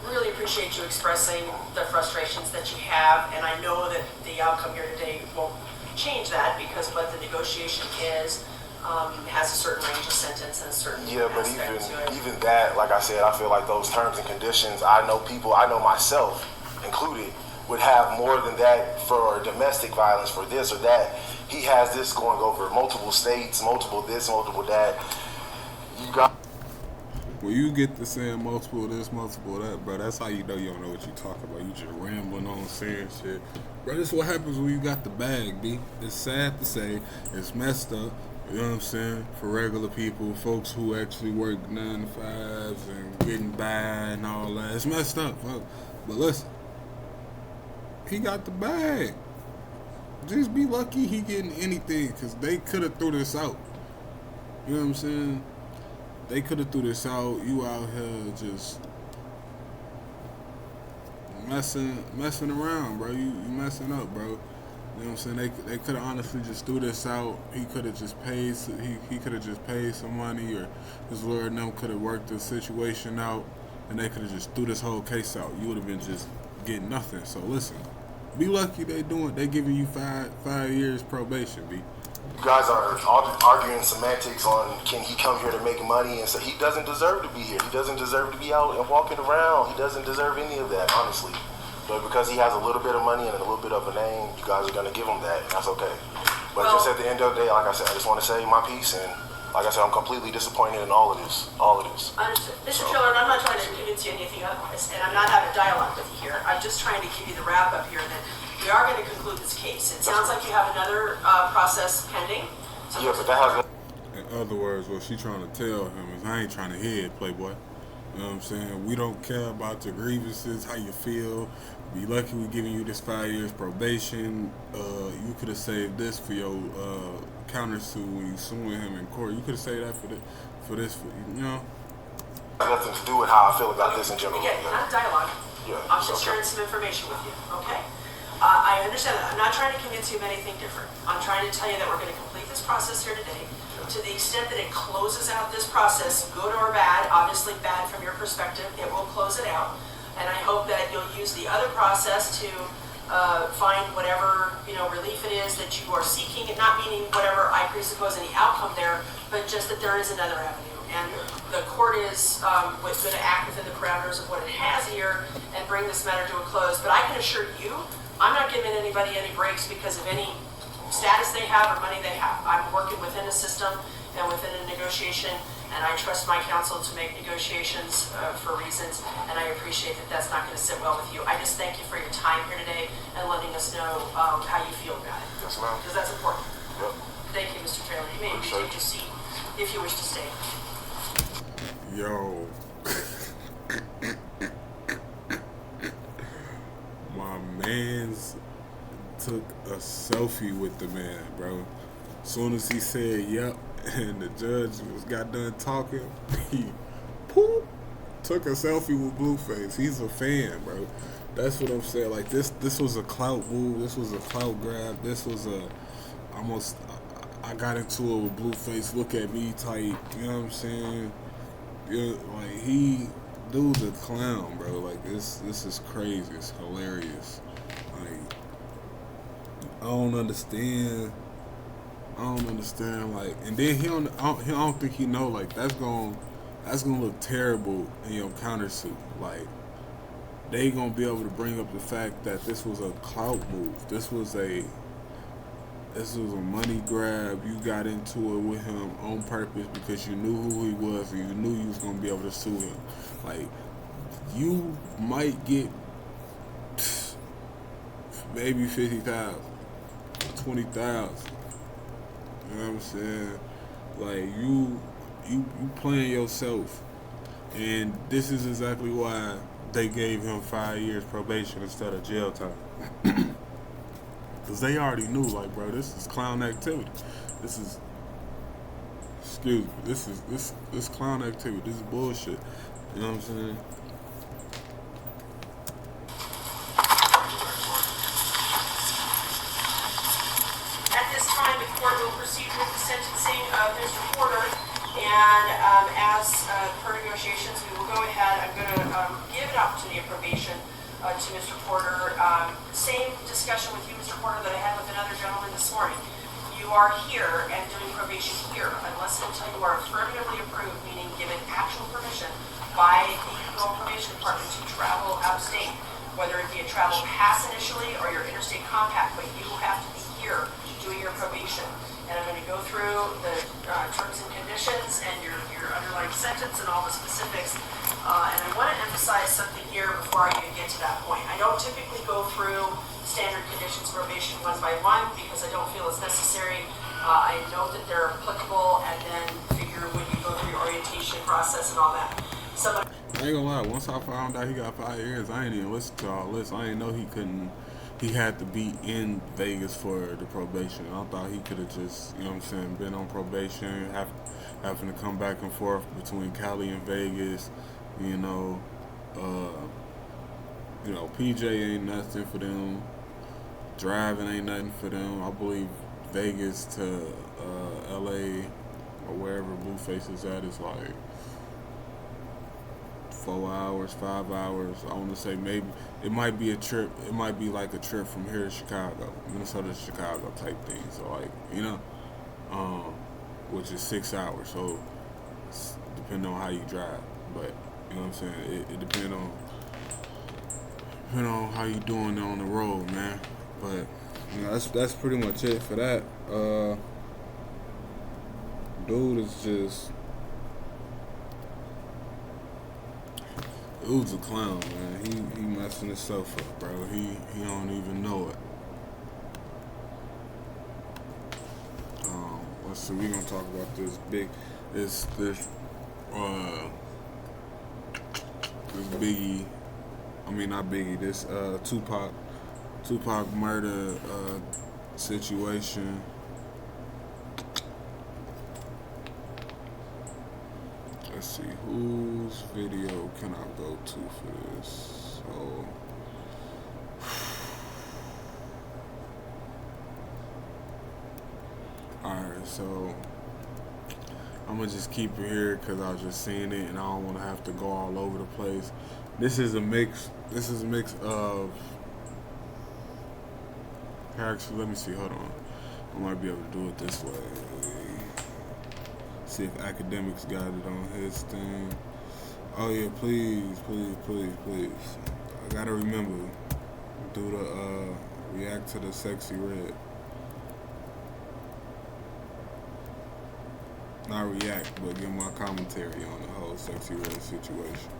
really appreciate you expressing the frustrations that you have, and I know that the outcome here today won't change that because what the negotiation is has a certain range of sentence and a certain but even that, like I said, I feel like those terms and conditions, I know myself included, would have more than that for domestic violence, for this or that. He has this going over multiple states, multiple this, multiple that. When you get to saying multiple this, multiple that, bro, that's how you know you don't know what you talking about. You just rambling on, saying shit. Bro, this is what happens when you got the bag, B. It's sad to say. It's messed up. You know what I'm saying? For regular people, folks who actually work 9 to 5s and getting by and all that. It's messed up, fuck. But listen, he got the bag. Just be lucky he getting anything, because they could have threw this out. You know what I'm saying? They could have threw this out. You out here just messing around, bro. You messing up, bro. You know what I'm saying? They could have honestly just threw this out. He could have just paid. He could have just paid some money, or his lawyer and them could have worked the situation out, and they could have just threw this whole case out. You would have been just getting nothing. So listen, be lucky they giving you 5 years probation, B. You guys are arguing semantics on can he come here to make money, and so he doesn't deserve to be here. He doesn't deserve to be out and walking around. He doesn't deserve any of that, honestly. But because he has a little bit of money and a little bit of a name, you guys are going to give him that, and that's okay. But just at the end of the day, like I said, I just want to say my piece, and like I said, I'm completely disappointed in all of this. Understood. Mr. Triller, I'm not trying to convince you anything otherwise, and I'm not having a dialogue with you here. I'm just trying to give you the wrap up here that we are going to conclude this case. It sounds like you have another process pending. So yeah, but that has. In other words, what she trying to tell him is, I ain't trying to hear it, Playboy. You know what I'm saying? We don't care about your grievances, how you feel. Be lucky we giving you this 5 years probation. You could have saved this for your countersuit when you suing him in court. You could have saved that for this, you know. Nothing to do with how I feel about this in general. Again, not a dialogue. Yeah. I'm just sharing some information with you, okay? I understand that. I'm not trying to convince you of anything different. I'm trying to tell you that we're going to complete this process here today. to the extent that it closes out this process, good or bad, obviously bad from your perspective, it will close it out. And I hope that you'll use the other process to find whatever relief it is that you are seeking, not meaning whatever I presuppose any outcome there, but just that there is another avenue. And the court is going to act within the parameters of what it has here and bring this matter to a close. But I can assure you, I'm not giving anybody any breaks because of any status they have or money they have. I'm working within a system and within a negotiation, and I trust my counsel to make negotiations for reasons, and I appreciate that that's not going to sit well with you. I just thank you for your time here today and letting us know how you feel about it. Yes, ma'am. Because that's important. Yep. Thank you, Mr. Taylor. You may take your seat if you wish to stay. Yo. My man's took a selfie with the man, bro. As soon as he said yep and the judge got done talking, he took a selfie with Blueface. He's a fan, bro. That's what I'm saying. Like this was a clout move. This was a clout grab. This was I got into it with Blueface. Look at me type. You know what I'm saying? Yeah, like dude's a clown, bro. Like this is crazy. It's hilarious. Like I don't understand. Like, and then I don't think he know. Like that's gonna look terrible in your countersuit. Like they gonna be able to bring up the fact that this was a clout move. This was a money grab. You got into it with him on purpose because you knew who he was and you knew you was gonna be able to sue him. Like you might get maybe 50,000, 20,000. You know what I'm saying? Like you playing yourself, and this is exactly why they gave him 5 years probation instead of jail time. Cause they already knew, like, bro, this is clown activity. This is clown activity. This is bullshit. You know what I'm saying? At this time, the court will proceed with the sentencing of Mr. Porter, and as per negotiations, we will go ahead. I'm going to give an opportunity of probation to Mr. Porter. Same discussion with you, Mr. Porter, that I had with another gentleman this morning. You are here and doing probation here unless and until you are affirmatively approved, meaning given actual permission by the criminal probation department to travel out of state, whether it be a travel pass initially or your interstate compact, but you have to be here doing your probation. And I'm going to go through the terms and conditions and your underlying sentence and all the specifics. And I want to emphasize something here before I even get to that point. I don't typically go through standard conditions probation one by one because I don't feel it's necessary. I know that they're applicable, and then figure when you go through your orientation process and all that. I ain't gonna lie, once I found out he got 5 years, I ain't even listen to all this. I didn't know he had to be in Vegas for the probation. I thought he could have just, you know what I'm saying, been on probation, having to come back and forth between Cali and Vegas. PJ ain't nothing for them. Driving ain't nothing for them. I believe Vegas to LA or wherever Blueface is at is like 4 hours, 5 hours. I want to say maybe it might be a trip. It might be like a trip from here to Chicago, Minnesota to Chicago type thing. So like, which is 6 hours. So it's depending on how you drive, but you know what I'm saying. It depends on how you doing on the road, man. But that's pretty much it for that. Dude is just. Dude's a clown, man. He messing himself up, bro. He don't even know it. Let's see. We gonna talk about this bigge. I mean not Biggie. This Tupac murder situation. Let's see, whose video can I go to for this? So, alright, so I'm gonna just keep it here because I was just seeing it and I don't want to have to go all over the place. This is a mix. This is a mix of. Actually, let me see. Hold on. I might be able to do it this way. See if Academics got it on his thing. Oh yeah, please. I gotta remember. Do the react to the sexy red. Not react, but give my commentary on the whole sexy red situation.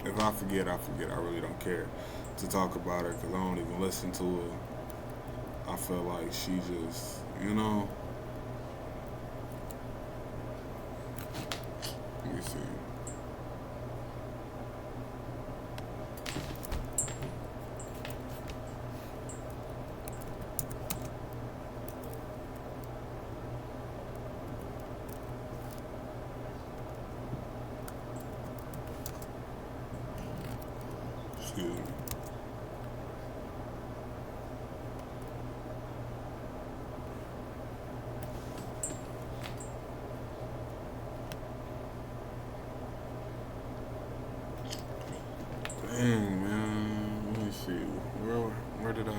If I forget, I forget. I really don't care to talk about her because I don't even listen to her. I feel like she just, you know. Let me see. Excuse me. Dang, man. Let me see. Where did I?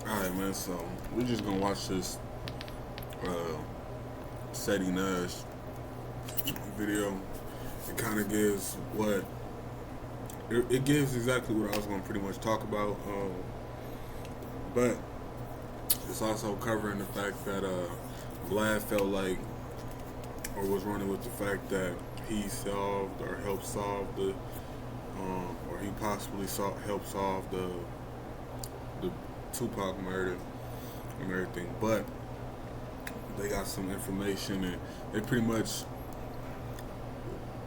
Alright, man, so we're just gonna watch this Sadie Nash video. It kind of gives what it gives exactly what I was gonna pretty much talk about, but it's also covering the fact that Vlad felt like or was running with the fact that he solved or helped solve the or he possibly helped solve the Tupac murder and everything, but they got some information and they pretty much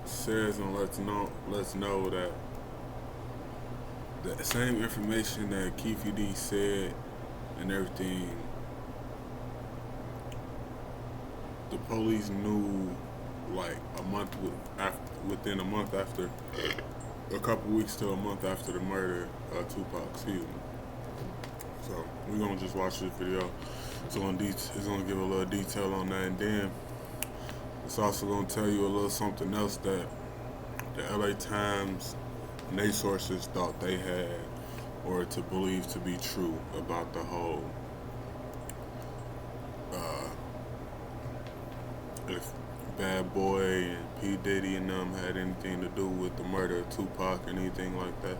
says and lets know that the same information that klled said and everything, the police knew like within a month after, a couple weeks to a month after the murder of Tupac. Excuse me. So we're gonna just watch this video. It's gonna give a little detail on that, and then it's also gonna tell you a little something else that the LA Times and their sources thought they had or to believe to be true about the whole if Bad Boy and P. Diddy and them had anything to do with the murder of Tupac or anything like that.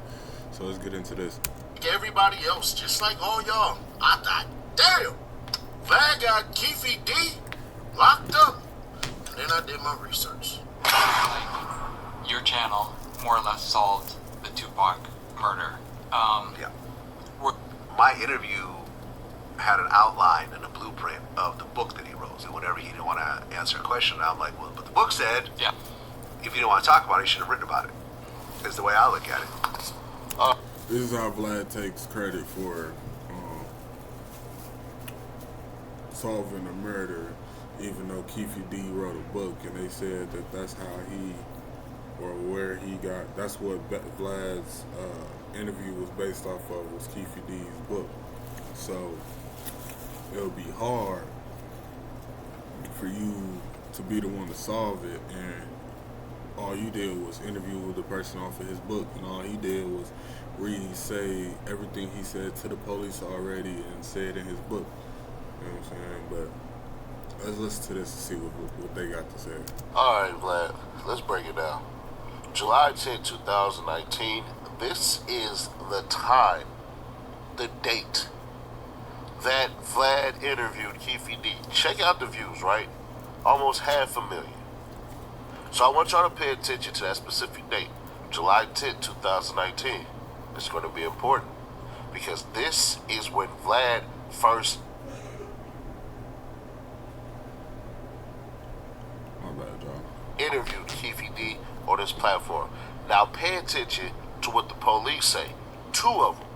So let's get into this. Everybody else, just like all y'all, I thought, damn, Vlad got klled locked up. And then I did my research. Your channel more or less solved the Tupac murder. Yeah. My interview had an outline and a blueprint of the book that he wrote. So whenever he didn't want to answer a question, I'm like, well, but the book said, yeah, if you didn't want to talk about it, you should have written about it. Is the way I look at it. This is how Vlad takes credit for solving the murder, even though klled wrote a book, and they said that that's how he, or where he got, that's what Vlad's interview was based off of, was kllde's book. So it'll be hard for you to be the one to solve it, and all you did was interview the person off of his book, and all he did was say everything he said to the police already and said in his book. You know what I'm saying? But let's listen to this and see what they got to say. All right, Vlad, let's break it down. July 10, 2019, this is the time, the date that Vlad interviewed klled. Check out the views, right? Almost 500,000. So I want y'all to pay attention to that specific date, July 10, 2019. It's going to be important because this is when Vlad first. My bad, y'all. interviewed klled on this platform. Now pay attention to what the police say. 2 of them.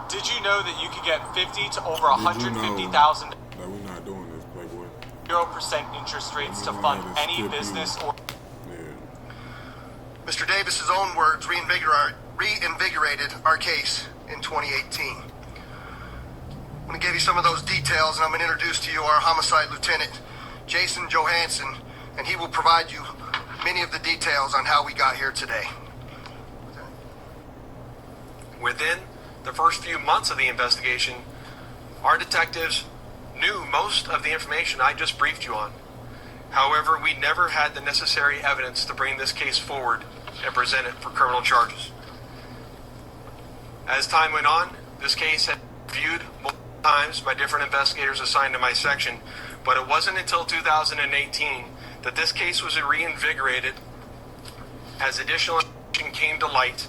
Did you know that you could get 50 to over 150,000 that we're not doing this, Playboy? 0% interest rates to fund any business or... Mr. Davis's own words reinvigorated our case in 2018. I'm going to give you some of those details, and I'm going to introduce to you our homicide lieutenant, Jason Johansson, and he will provide you many of the details on how we got here today. Within the first few months of the investigation, our detectives knew most of the information I just briefed you on. However, we never had the necessary evidence to bring this case forward and present it for criminal charges. As time went on, this case had been reviewed multiple times by different investigators assigned to my section, but it wasn't until 2018 that this case was reinvigorated as additional information came to light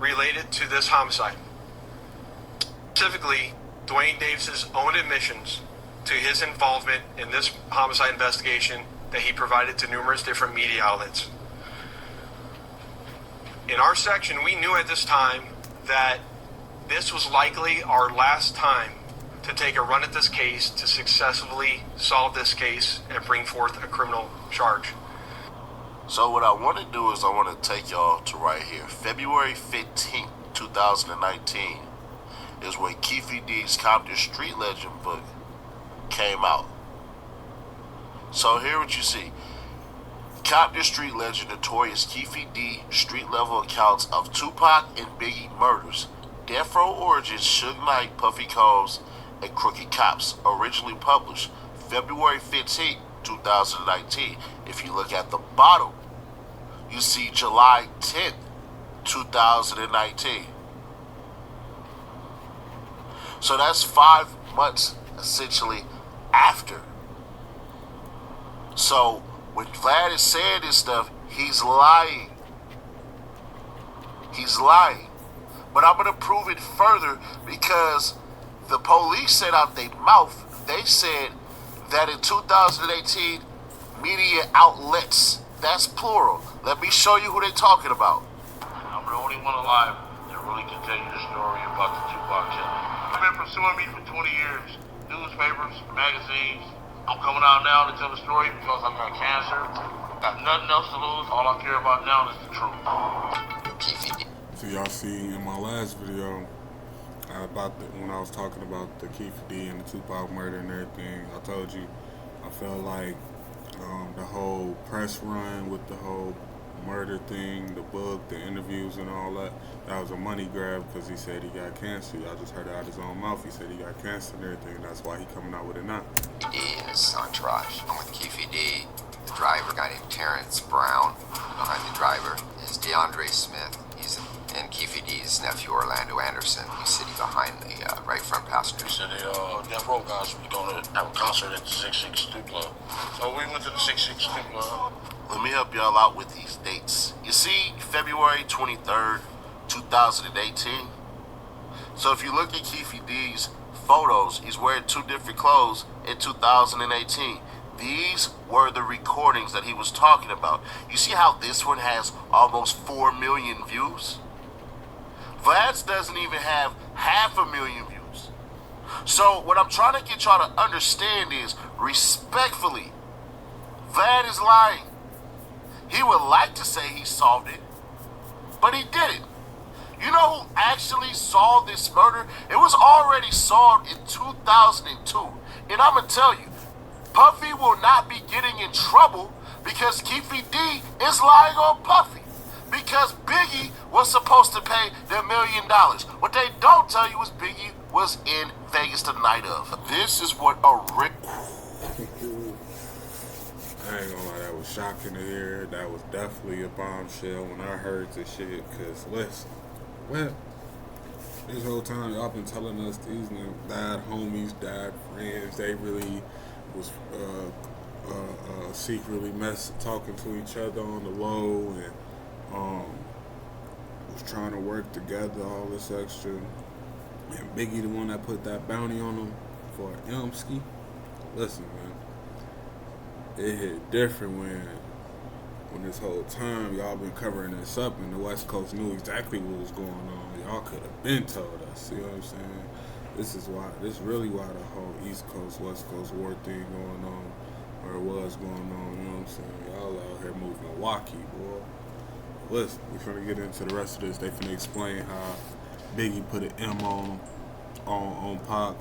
related to this homicide. Specifically, Dwayne Davis's own admissions to his involvement in this homicide investigation that he provided to numerous different media outlets. In our section, we knew at this time that this was likely our last time to take a run at this case to successfully solve this case and bring forth a criminal charge. So what I want to do is I want to take y'all to right here. February 15th, 2019 is when klled's Compton Street Legend book came out. So here what you see. Compton Street Legend, notorious klled street level accounts of Tupac and Biggie murders. Death Row Origins, Suge Knight, Puffy Combs, and Crooked Cops. Originally published February 15th, 2019. If you look at the bottom, you see July 10th, 2019. So that's 5 months essentially after. So when Vlad is saying this stuff, he's lying. He's lying. But I'm going to prove it further because the police said out their mouth, they said that in 2018, media outlets, that's plural. Let me show you who they're talking about. I'm the only one alive that really can tell you the story about the Tupac killing. They've been pursuing me for 20 years. Newspapers, magazines. I'm coming out now to tell the story because I got cancer. Got nothing else to lose. All I care about now is the truth. So y'all see in my last video when I was talking about the klled and the Tupac murder and everything, I told you I felt like the whole press run with the whole murder thing, the book, the interviews and all that, that was a money grab because he said he got cancer. Y'all just heard it out of his own mouth. He said he got cancer and everything, and that's why he coming out with it now. klled and his entourage. I'm with klled. The driver, a guy named Terrence Brown. Behind the driver is DeAndre Smith. He's and klled's nephew Orlando Anderson. He's sitting behind the right front passenger. He said the Death Row guys were going to have a concert at the 662 Club. So we went to the 662 Club. Let me help y'all out with these dates. You see, February 23rd, 2018. So if you look at klled's photos, he's wearing 2 different clothes in 2018. These were the recordings that he was talking about. You see how this one has almost 4 million views? Vlad's doesn't even have 500,000 views. So what I'm trying to get y'all to understand is, respectfully, Vlad is lying. He would like to say he solved it, but he didn't. You know who actually solved this murder? It was already solved in 2002. And I'm going to tell you, Puffy will not be getting in trouble because klled is lying on Puffy. Because Biggie was supposed to pay the $1 million. What they don't tell you is Biggie was in Vegas the night of. This is what a Rick... I ain't gonna lie, that was shocking to hear. That was definitely a bombshell when I heard this shit. Cause listen, well, this whole time y'all been telling us these dad homies, dad friends, they really was secretly talking to each other on the low and was trying to work together, all this extra. And Biggie the one that put that bounty on him for Elmski. Listen, man, it hit different when when this whole time y'all been covering this up and the West Coast knew exactly what was going on, y'all could have been told us. You know what I'm saying? This really why the whole East Coast, West Coast war thing going on, or was going on, you know what I'm saying? Y'all out here moving Milwaukee, boy. Listen, we finna get into the rest of this. They finna explain how Biggie put an M on Pac,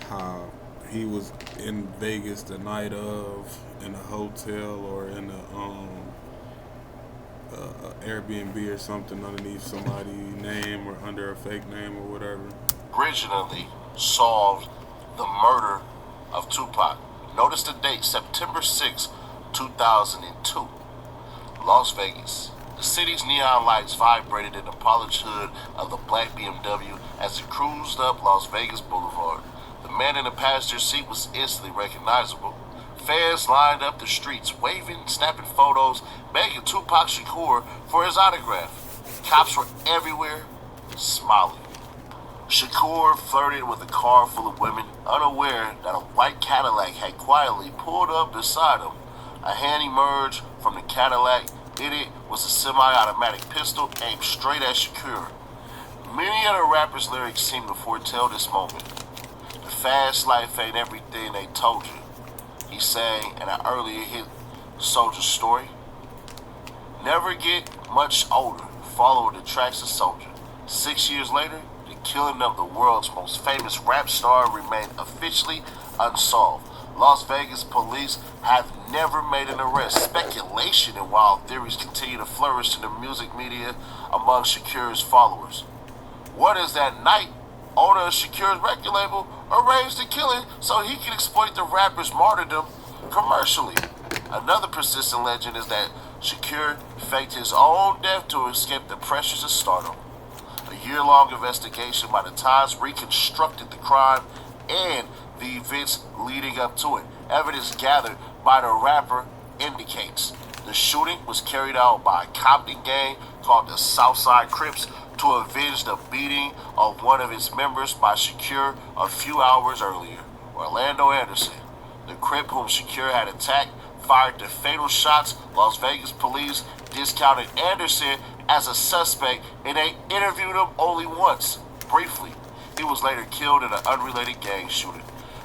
how he was in Vegas the night of, in a hotel or in a Airbnb or something underneath somebody's name or under a fake name or whatever. Originally solved the murder of Tupac. Notice the date, September 6, 2002. Las Vegas. The city's neon lights vibrated in the polished hood of the black BMW as it cruised up Las Vegas Boulevard. The man in the passenger seat was instantly recognizable. Fans lined up the streets, waving, snapping photos, begging Tupac Shakur for his autograph. Cops were everywhere, smiling. Shakur flirted with a car full of women, unaware that a white Cadillac had quietly pulled up beside him. A hand emerged from the Cadillac. In it was a semi-automatic pistol aimed straight at Shakur. Many of the rapper's lyrics seem to foretell this moment. The fast life ain't everything they told you, he sang in an earlier hit, Soldier's Story. Never get much older, followed the tracks of Soldier. 6 years later, the killing of the world's most famous rap star remained officially unsolved. Las Vegas police have never made an arrest. Speculation and wild theories continue to flourish in the music media among Shakur's followers. What is that night? Owner of Shakur's record label arranged the killing so he could exploit the rapper's martyrdom commercially. Another persistent legend is that Shakur faked his own death to escape the pressures of stardom. A year-long investigation by the Times reconstructed the crime and the events leading up to it. Evidence gathered by the rapper indicates the shooting was carried out by a Compton gang called the Southside Crips to avenge the beating of one of its members by Shakur a few hours earlier. Orlando Anderson, the Crip whom Shakur had attacked, fired the fatal shots. Las Vegas police discounted Anderson as a suspect and they interviewed him only once, briefly. He was later killed in an unrelated gang shooting.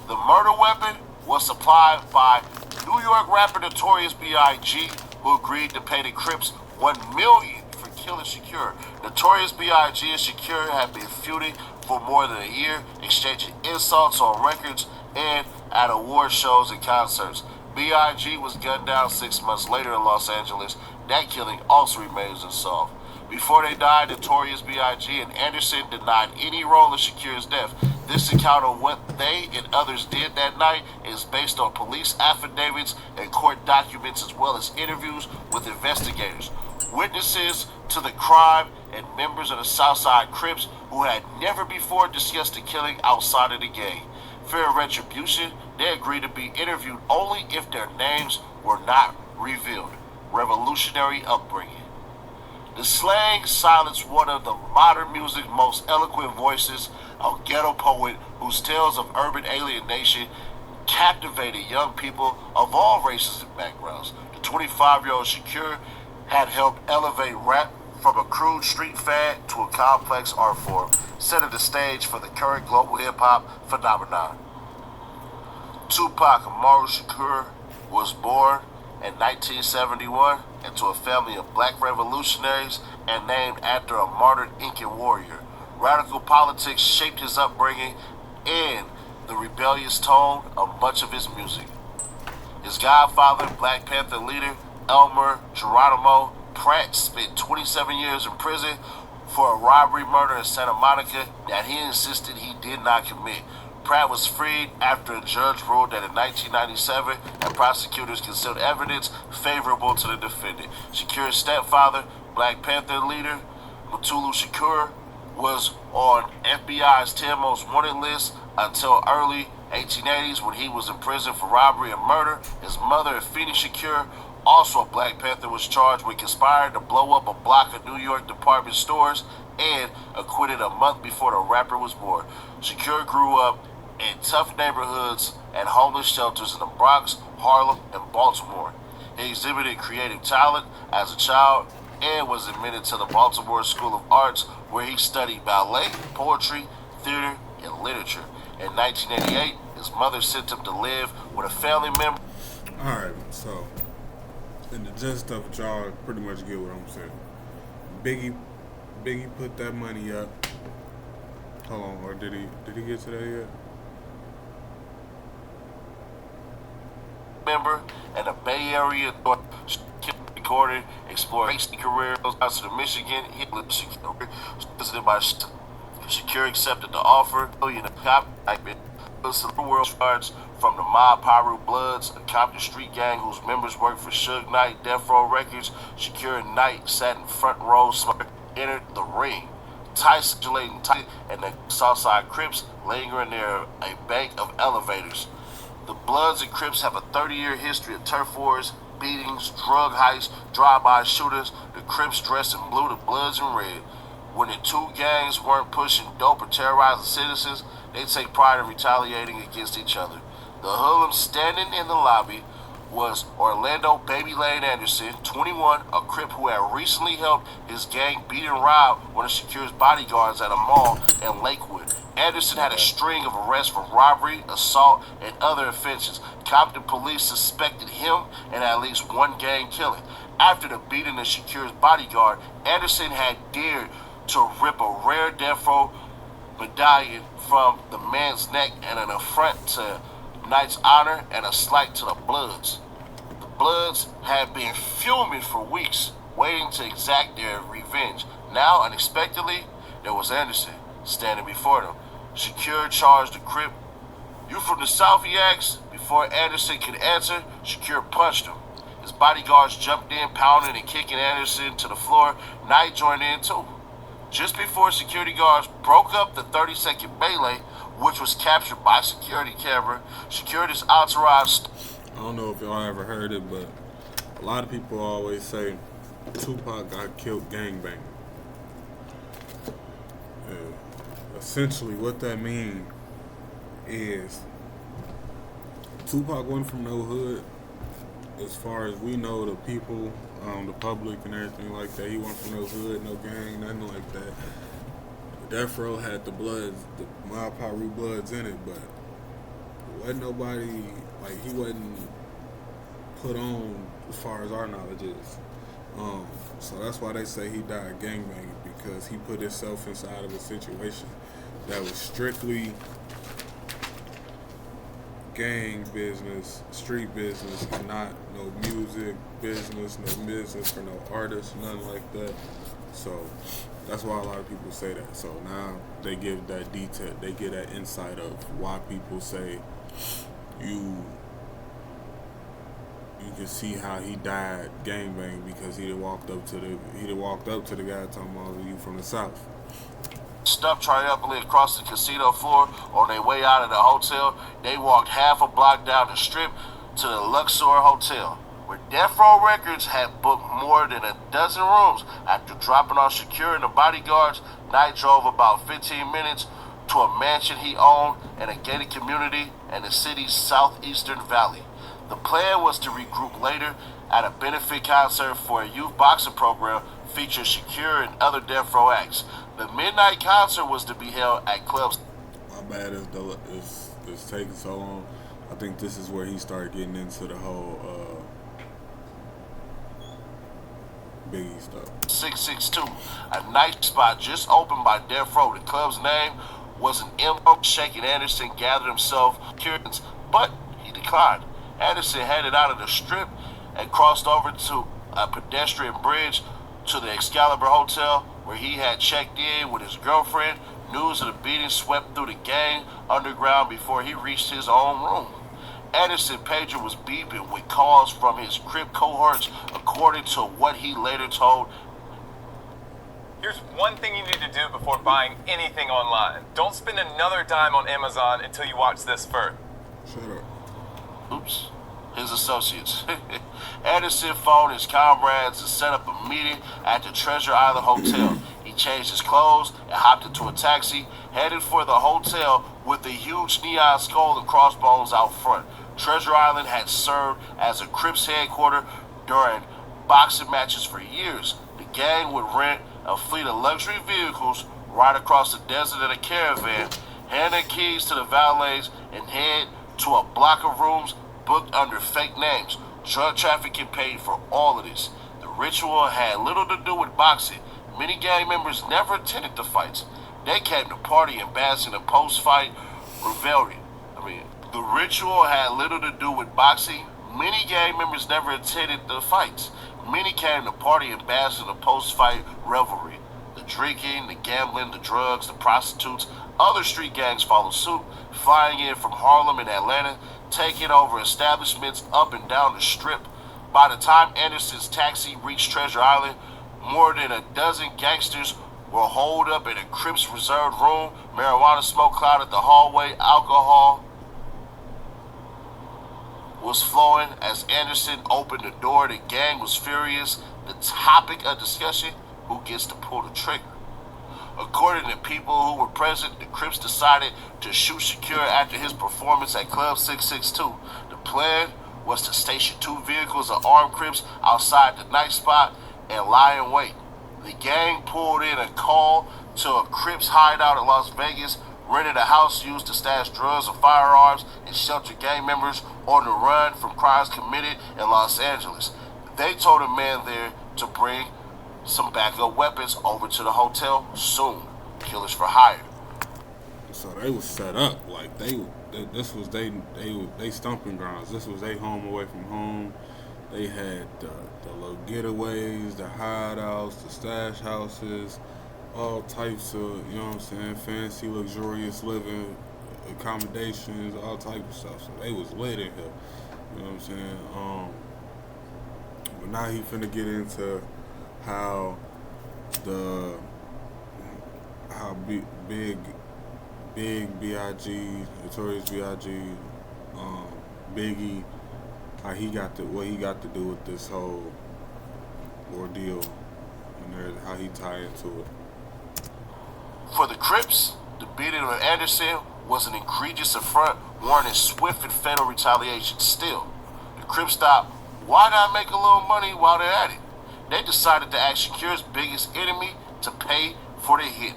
The murder weapon was supplied by New York rapper Notorious B.I.G., who agreed to pay the Crips $1 million for killing Shakur. Notorious B.I.G. and Shakur had been feuding for more than a year, exchanging insults on records and at award shows and concerts. B.I.G. was gunned down 6 months later in Los Angeles. That killing also remains unsolved. Before they died, Notorious B.I.G. and Anderson denied any role in Shakur's death. This account of what they and others did that night is based on police affidavits and court documents as well as interviews with investigators, witnesses to the crime, and members of the Southside Crips who had never before discussed the killing outside of the gang. Fear of retribution, they agreed to be interviewed only if their names were not revealed. Revolutionary upbringing. The slang silenced one of the modern music's most eloquent voices, a ghetto poet whose tales of urban alienation captivated young people of all races and backgrounds. The 25-year-old Shakur had helped elevate rap from a crude street fad to a complex art form, setting the stage for the current global hip-hop phenomenon. Tupac Amaru Shakur was born in 1971 into a family of black revolutionaries and named after a martyred Incan warrior. Radical politics shaped his upbringing and the rebellious tone of much of his music. His godfather, Black Panther leader Elmer Geronimo Pratt, spent 27 years in prison for a robbery murder in Santa Monica that he insisted he did not commit. Pratt was freed after a judge ruled that in 1997 and prosecutors considered evidence favorable to the defendant. Shakur's stepfather, Black Panther leader Mutulu Shakur, was on FBI's 10 most wanted list until early 1880s when he was in prison for robbery and murder. His mother, Afeni Shakur, also a Black Panther, was charged with conspiring to blow up a block of New York department stores and acquitted a month before the rapper was born. Shakur grew up in tough neighborhoods and homeless shelters in the Bronx, Harlem, and Baltimore. He exhibited creative talent as a child and was admitted to the Baltimore School of Arts, where he studied ballet, poetry, theater, and literature. In 1988, his mother sent him to live with a family member. Alright, so in the gist of it, y'all pretty much get what I'm saying. Biggie put that money up. Hold on, or did he get to that yet? Member and a Bay Area recorded exploring racing career out to Michigan. He was visited by Shakur, accepted the offer. World starts from the Mob Pyru Bloods, a Compton street gang whose members worked for Suge Knight, Death Row Records. Shakur and Knight sat in front row, entered the ring. Tyson and the Southside Crips lingering near a bank of elevators. The Bloods and Crips have a 30-year history of turf wars, beatings, drug heists, drive-by shooters. The Crips dressed in blue, the Bloods in red. When the two gangs weren't pushing dope or terrorizing citizens, they take pride in retaliating against each other. The hoodlum standing in the lobby was Orlando Baby Lane Anderson, 21, a Crip who had recently helped his gang beat and rob one of Shakur's bodyguards at a mall in Lakewood. Anderson had a string of arrests for robbery, assault, and other offenses. Compton police suspected him and at least one gang killing. After the beating of Shakur's bodyguard, Anderson had dared to rip a rare Death Row medallion from the man's neck and an affront to Knight's honor and a slight to the Bloods. The Bloods had been fuming for weeks, waiting to exact their revenge. Now, unexpectedly, there was Anderson standing before them. Shakur charged the Crip. "You from the South?" he asked. Before Anderson could answer, Shakur punched him. His bodyguards jumped in, pounding and kicking Anderson to the floor. Knight joined in too. Just before security guards broke up the 30-second melee, which was captured by security camera, Security's entourage. I don't know if y'all ever heard it, but a lot of people always say Tupac got killed gangbanging. Essentially, what that means is Tupac wasn't from no hood. As far as we know, the people, the public and everything like that, he wasn't from no hood, no gang, nothing like that. Death Row had the Bloods, the Mob Pyru Bloods in it, but wasn't nobody, like, he wasn't put on as far as our knowledge is. So that's why they say he died gangbanging, because he put himself inside of a situation that was strictly gang business, street business, and not no music business, no business for no artists, nothing like that. So that's why a lot of people say that. So now they give that detail, they get that insight of why people say you can see how he died gangbang, because he walked up to the guy talking about, "You from the South?" Stepped triumphantly across the casino floor on their way out of the hotel. They walked half a block down the strip to the Luxor Hotel, where Death Row Records had booked more than a dozen rooms. After dropping off Shakur and the bodyguards, Knight drove about 15 minutes to a mansion he owned in a gated community in the city's southeastern valley. The plan was to regroup later at a benefit concert for a youth boxing program featuring Shakur and other Death Row acts. The midnight concert was to be held at clubs. My bad, it's taking so long. I think this is where he started getting into the whole Biggie stuff. 662, a night spot just opened by Death Row. The club's name was an M.O. Shaking Anderson gathered himself curious, but he declined. Anderson headed out of the strip and crossed over to a pedestrian bridge to the Excalibur Hotel, where he had checked in with his girlfriend. News of the beating swept through the gang underground before he reached his own room. Anderson pager was beeping with calls from his Crip cohorts, according to what he later told. Here's one thing you need to do before buying anything online. Don't spend another dime on Amazon until you watch this first. Shut up. Oops. His associates. Anderson phoned his comrades and set up a meeting at the Treasure Island Hotel. He changed his clothes and hopped into a taxi, headed for the hotel with a huge neon skull and crossbones out front. Treasure Island had served as a Crips headquarters During boxing matches for years, the gang would rent a fleet of luxury vehicles, ride across the desert in a caravan, hand their keys to the valets, and head to a block of rooms booked under fake names. Drug trafficking paid for all of this. The ritual had little to do with boxing. Many gang members never attended the fights. They came to party and bask in the post-fight revelry. The ritual had little to do with boxing. Many gang members never attended the fights. Many came to party and bask in the post-fight revelry. The drinking, the gambling, the drugs, the prostitutes. Other street gangs followed suit, flying in from Harlem and Atlanta, taking over establishments up and down the strip. By the time Anderson's taxi reached Treasure Island, more than a dozen gangsters were holed up in a Crips reserved room. Marijuana smoke clouded the hallway. Alcohol was flowing as Anderson opened the door. The gang was furious. The topic of discussion: who gets to pull the trigger? According to people who were present, the Crips decided to shoot Shakur after his performance at Club 662. The plan was to station 2 vehicles of armed Crips outside the night spot and lie in wait. The gang pulled in a call to a Crips hideout in Las Vegas, rented a house used to stash drugs and firearms, and shelter gang members on the run from crimes committed in Los Angeles. They told a man there to bring some backup weapons over to the hotel soon. Killers for hire. So they was set up like this was they stomping grounds. This was they home away from home. They had the little getaways, the hideouts, the stash houses, all types of, you know what I'm saying, fancy, luxurious living, accommodations, all types of stuff. So they was lit in here, you know what I'm saying. But now he finna get into how big B.I.G., Notorious B.I.G., Biggie, what he got to do with this whole ordeal, and how he tied into it. For the Crips, the beating of Anderson was an egregious affront warranting swift and fatal retaliation. Still, the Crips stopped. Why not make a little money while they're at it? They decided to ask Shakur's biggest enemy to pay for the hit.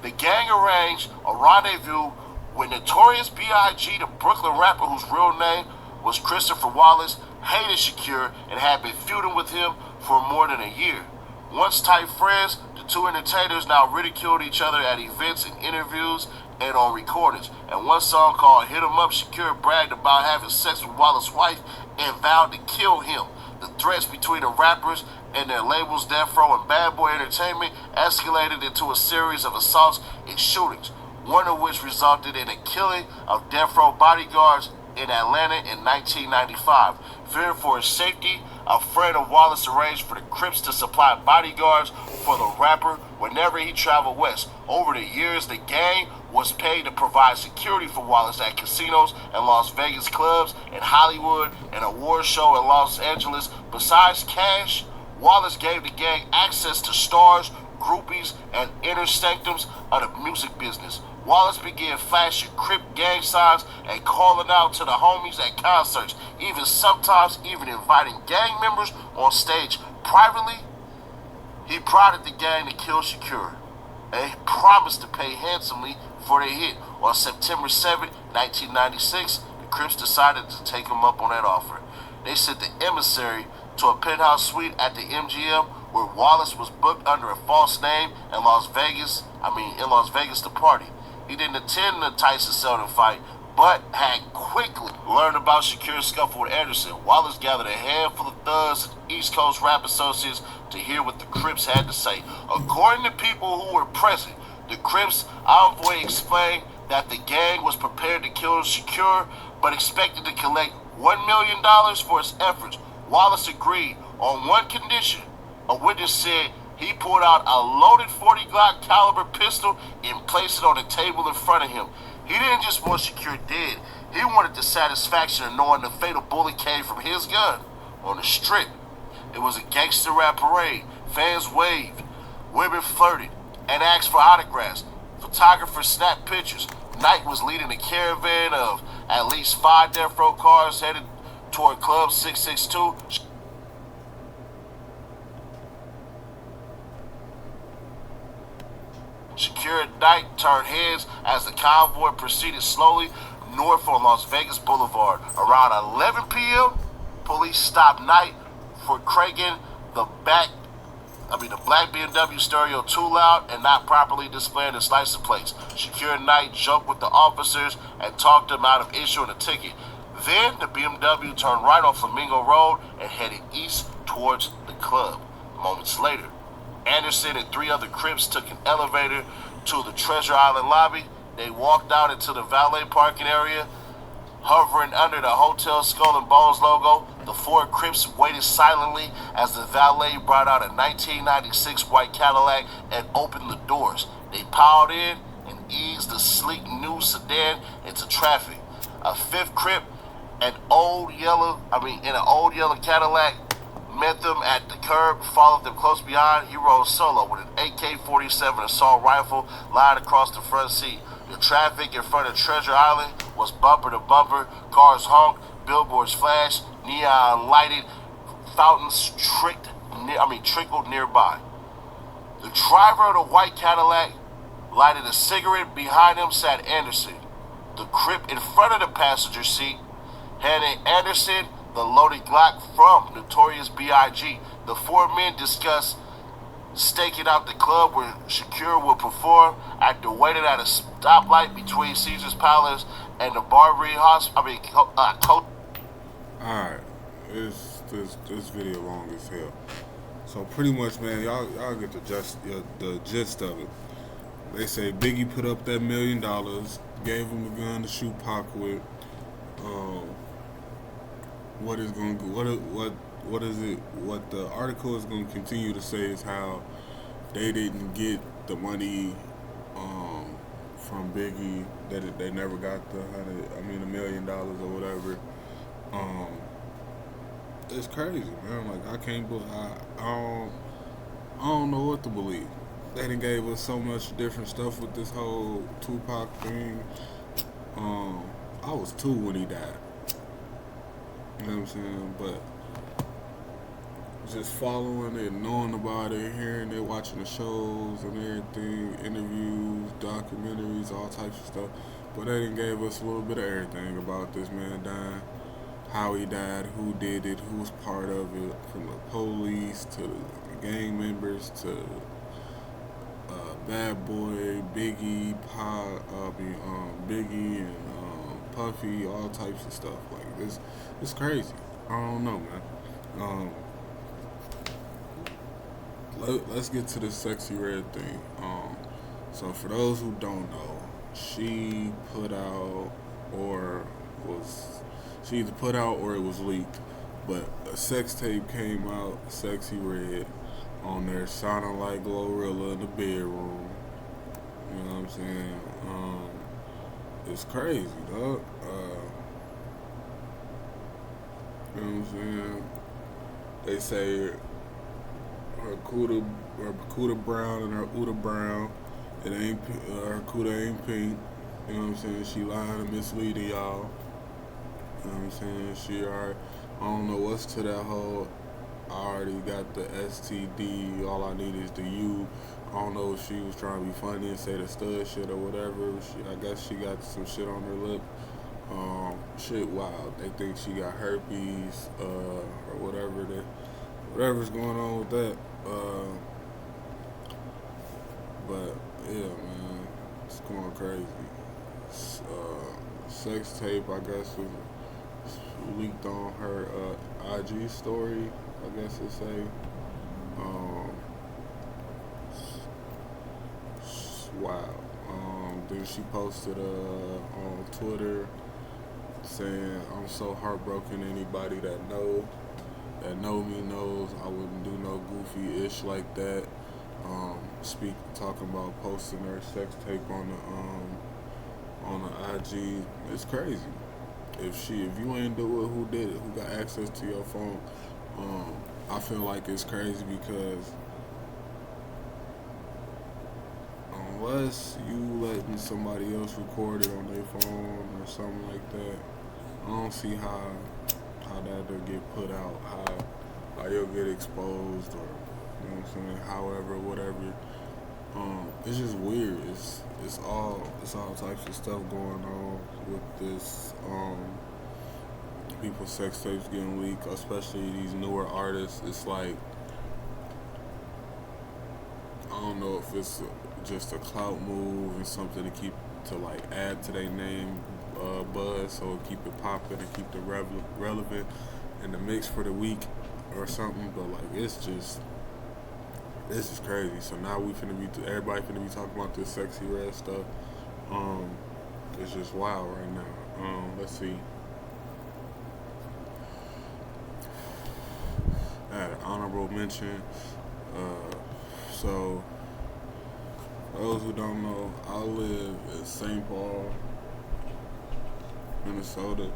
The gang arranged a rendezvous with Notorious B.I.G., the Brooklyn rapper whose real name was Christopher Wallace, hated Shakur and had been feuding with him for more than a year. Once tight friends, the two entertainers now ridiculed each other at events and interviews and on recordings. And one song called Hit 'Em Up, Shakur bragged about having sex with Wallace's wife and vowed to kill him. The threats between the rappers and their labels Death Row and Bad Boy Entertainment escalated into a series of assaults and shootings, one of which resulted in a killing of Death Row bodyguards in Atlanta in 1995. Fearing for his safety, a friend of Wallace arranged for the Crips to supply bodyguards for the rapper whenever he traveled west. Over the years, the gang was paid to provide security for Wallace at casinos and Las Vegas clubs, in Hollywood, and award show in Los Angeles. Besides cash, Wallace gave the gang access to stars, groupies, and inner sanctums of the music business. Wallace began flashing Crip gang signs and calling out to the homies at concerts, sometimes inviting gang members on stage privately. He prodded the gang to kill Shakur, and he promised to pay handsomely for their hit. On September 7, 1996, the Crips decided to take him up on that offer. They sent the emissary to a penthouse suite at the MGM where Wallace was booked under a false name in Las Vegas to party. He didn't attend the Tyson Seldon fight, but had quickly learned about Shakur's scuffle with Anderson. Wallace gathered a handful of thugs and East Coast rap associates to hear what the Crips had to say. According to people who were present, the Crips envoy explained that the gang was prepared to kill Shakur, but expected to collect $1 million for its efforts. Wallace agreed on one condition. A witness said he pulled out a loaded .40 Glock caliber pistol and placed it on the table in front of him. He didn't just want Shakur dead. He wanted the satisfaction of knowing the fatal bullet came from his gun. On the strip, it was a gangster rap parade. Fans waved, women flirted, and asked for autographs. Photographers snapped pictures. Knight was leading a caravan of at least 5 Death Row cars headed toward Club 662. Shakira Knight turned heads as the convoy proceeded slowly north on Las Vegas Boulevard. Around 11 p.m., police stopped Knight for cranking the black BMW stereo too loud and not properly displaying its license plates. Shakira Knight joked with the officers and talked them out of issuing a ticket. Then the BMW turned right on Flamingo Road and headed east towards the club. Moments later, Anderson and 3 other Crips took an elevator to the Treasure Island lobby. They walked out into the valet parking area, hovering under the Hotel Skull and Bones logo. The 4 Crips waited silently as the valet brought out a 1996 white Cadillac and opened the doors. They piled in and eased the sleek new sedan into traffic. A 5th Crip, in an old yellow Cadillac, met them at the curb, followed them close behind. He rode solo with an AK-47 assault rifle lying across the front seat. The traffic in front of Treasure Island was bumper to bumper. Cars honked, billboards flashed, neon lighted, fountains trickled nearby. The driver of the white Cadillac lighted a cigarette. Behind him sat Anderson. The Crip in front of the passenger seat handed Anderson the loaded Glock from Notorious B.I.G. The 4 men discussed staking out the club where Shakira would perform after waiting at a stoplight between Caesar's Palace and the Barbary Hospital. Alright, this video long as hell. So pretty much, man, y'all get the gist of it. They say Biggie put up that $1 million, gave him a gun to shoot Pac with. What the article is going to continue to say is how they didn't get the money from Biggie, that they never got $1 million or whatever. It's crazy, man. Like, I can't believe, I don't know what to believe. They done gave us so much different stuff with this whole Tupac thing. I was 2 when he died. You know what I'm saying? But just following it, knowing about it, hearing it, watching the shows and everything, interviews, documentaries, all types of stuff. But they done gave us a little bit of everything about this man dying, how he died, who did it, who was part of it, from the police to the gang members to Bad Boy, Biggie, Biggie and Puffy, all types of stuff. Like, it's crazy. I don't know, man. Let's get to this Sexy Red thing. So for those who don't know, she either put out or it was leaked, but a sex tape came out, Sexy Red, on there sounding like Glorilla in the bedroom. You know what I'm saying? It's crazy, dog. You know what I'm saying? They say her Cuda brown and her Uda brown. It ain't her Cuda ain't pink. You know what I'm saying? She lying and misleading y'all. You know what I'm saying? I don't know what's to that whole. I already got the STD. All I need is the U. I don't know if she was trying to be funny and say the stud shit or whatever. I guess she got some shit on her lip. Shit wild. They think she got herpes, or whatever's going on with that. But yeah, man, it's going crazy. Sex tape, I guess, was leaked on her IG story, I guess it say. Wow. Then she posted on Twitter saying, "I'm so heartbroken. Anybody that know me knows I wouldn't do no goofy ish like that." Talking about posting her sex tape on the IG. It's crazy. If you ain't do it, who did it? Who got access to your phone? I feel like it's crazy because unless you letting somebody else record it on their phone or something like that, I don't see how that'll get put out, how you'll get exposed, or, you know what I'm saying, however, whatever. It's just weird. It's all types of stuff going on with this. People's sex tapes getting leaked, especially these newer artists. It's like, I don't know if it's just a clout move and something to like add to their name buzz, so keep it popping and keep it relevant in the mix for the week or something. But like, this is crazy. So now everybody finna be talking about this sexy red stuff. It's just wild right now. Let's see. I had an honorable mention. So, for those who don't know, I live in St. Paul, Minnesota.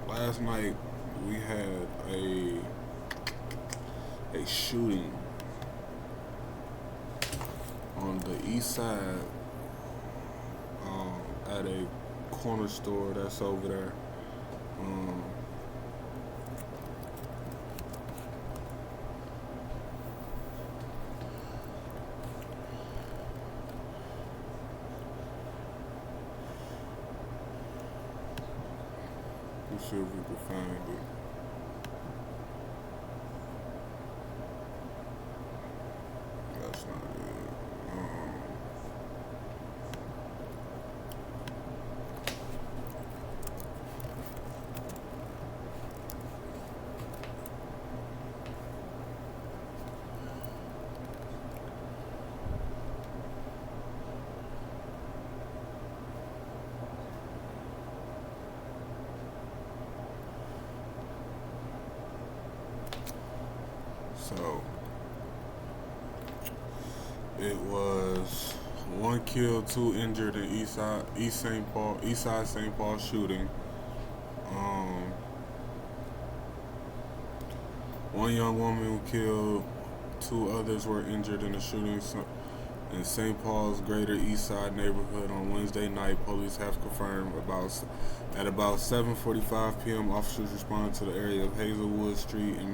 Last night we had a shooting on the east side at a corner store that's over there. Let's see if we can find it. That's not it. So it was 1 killed, 2 injured in East Side St. Paul shooting. One young woman killed, 2 others were injured in the shooting in St. Paul's Greater East Side neighborhood on Wednesday night. Police have confirmed at about 7:45 p.m. officers responded to the area of Hazelwood Street and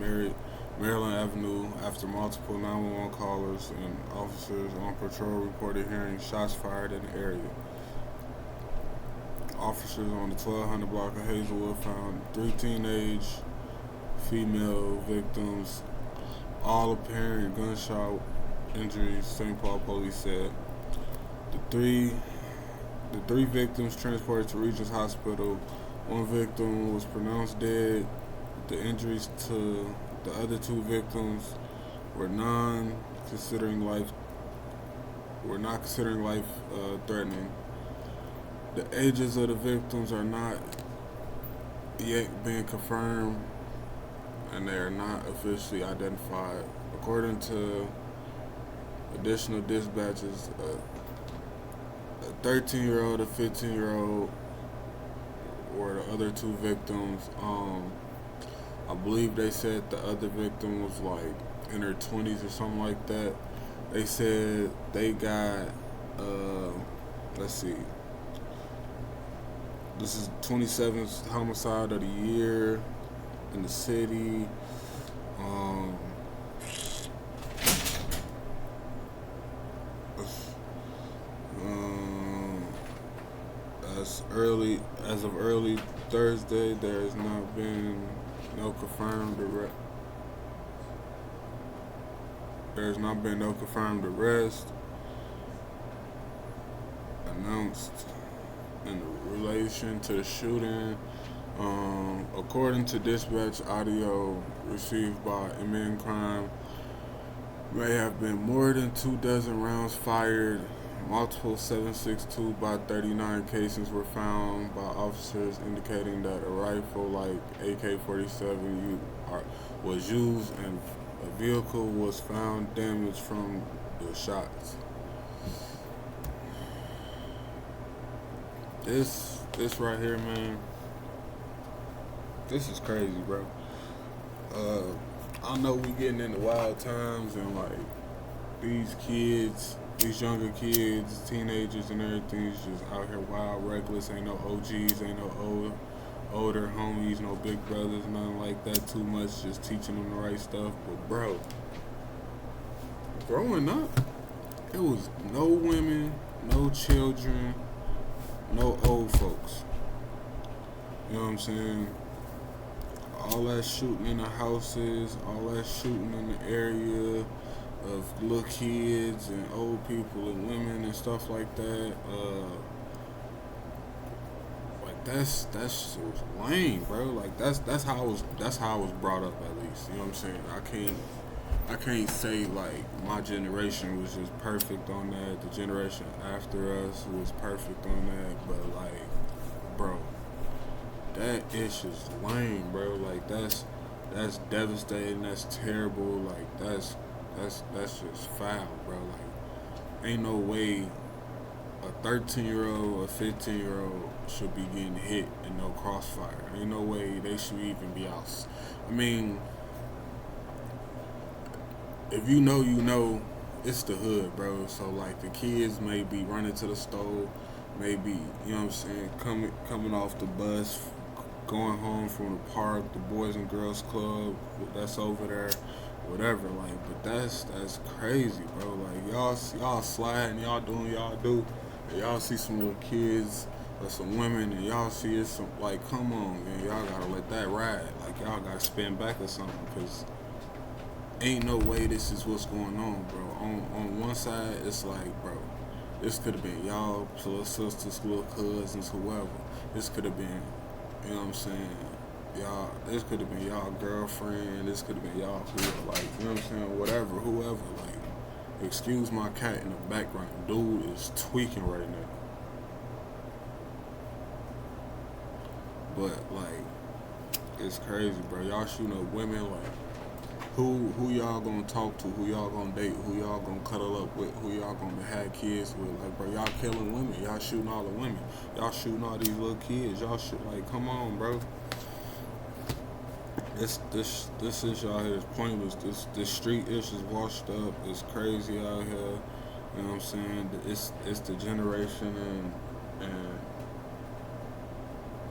Maryland Avenue after multiple 911 callers and officers on patrol reported hearing shots fired in the area. Officers on the 1200 block of Hazelwood found 3 teenage female victims, all apparent gunshot injuries, St. Paul police said. The three victims transported to Regis Hospital. One victim was pronounced dead. The injuries to the other 2 victims were not considering life threatening. The ages of the victims are not yet being confirmed, and they are not officially identified. According to additional dispatches, a 13-year-old, a 15-year-old were the other 2 victims. I believe they said the other victim was like in her 20s or something like that. They said they got, let's see, this is 27th homicide of the year in the city. As of early Thursday, there has not been no confirmed arrest announced in relation to the shooting. According to dispatch audio received by MN Crime, may have been more than 24 rounds fired. Multiple 7.62 by 39 casings were found by officers, indicating that a rifle like AK-47 was used and a vehicle was found damaged from the shots. This right here, man, this is crazy, bro. I know we getting into wild times and like these younger kids, teenagers and everything is just out here wild, reckless. Ain't no OGs, ain't no older homies, no big brothers, nothing like that too much, just teaching them the right stuff. But bro, growing up, it was no women, no children, no old folks. You know what I'm saying? All that shooting in the houses, all that shooting in the area of little kids and old people and women and stuff like that. Like that's just lame, bro. Like that's how I was brought up, at least. You know what I'm saying? I can't say like my generation was just perfect on that. The generation after us was perfect on that, but like, bro, that is just lame, bro. Like that's devastating. That's terrible. Like that's just foul, bro. Like ain't no way a 13-year-old or 15-year-old should be getting hit in no crossfire. Ain't no way they should even be out. I mean, if you know, it's the hood, bro. So like the kids may be running to the store, maybe, you know what I'm saying, coming off the bus, going home from the park, the Boys and Girls Club that's over there, whatever. Like, but that's crazy, bro. Like y'all sliding, y'all doing y'all do, and y'all see some little kids or some women, and y'all see it's some, like, come on, man, y'all gotta let that ride. Like y'all gotta spin back or something, because ain't no way this is what's going on, bro. On one side, it's like, bro, this could have been y'all little sisters, little cousins, whoever. This could have been, you know what I'm saying, y'all. This could have been y'all girlfriend. This could have been y'all who, like, you know what I'm saying, whatever, whoever. Like, excuse my cat in the background. Dude is tweaking right now. But like, it's crazy, bro. Y'all shooting up women, like. Who y'all gonna talk to? Who y'all gonna date? Who y'all gonna cuddle up with? Who y'all gonna have kids with? Like, bro, y'all killing women. Y'all shooting all the women. Y'all shooting all these little kids. Y'all shoot, like, come on, bro. This is y'all here is pointless. This street ish is washed up. It's crazy out here. You know what I'm saying? It's the generation and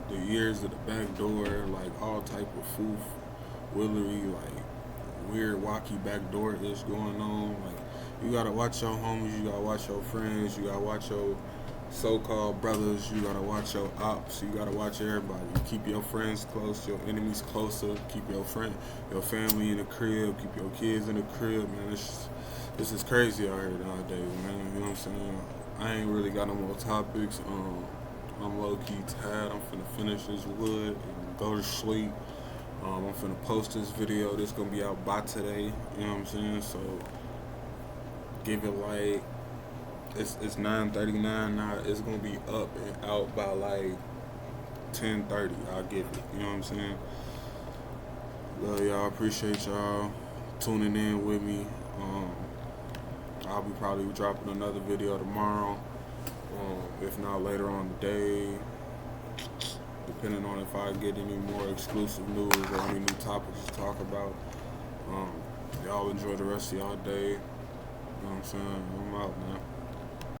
the years of the back door, like all type of foof, willery, like weird wacky backdoor ish going on. Like, you gotta watch your homies, you gotta watch your friends, you gotta watch your so-called brothers, you gotta watch your ops, you gotta watch everybody. You keep your friends close, your enemies closer, keep your family in the crib, keep your kids in the crib, man. This is crazy out here nowadays, man. You know what I'm saying? I ain't really got no more topics. I'm low-key tired. I'm finna finish this wood and go to sleep. I'm finna post this video. This gonna be out by today. You know what I'm saying? So give it like it's 9:39 now. It's gonna be up and out by like 10:30. I'll give it. You know what I'm saying? Love y'all. Appreciate y'all tuning in with me. I'll be probably dropping another video tomorrow. If not later on today. Depending on if I get any more exclusive news or any new topics to talk about. Y'all enjoy the rest of y'all day. You know what I'm saying? I'm out now.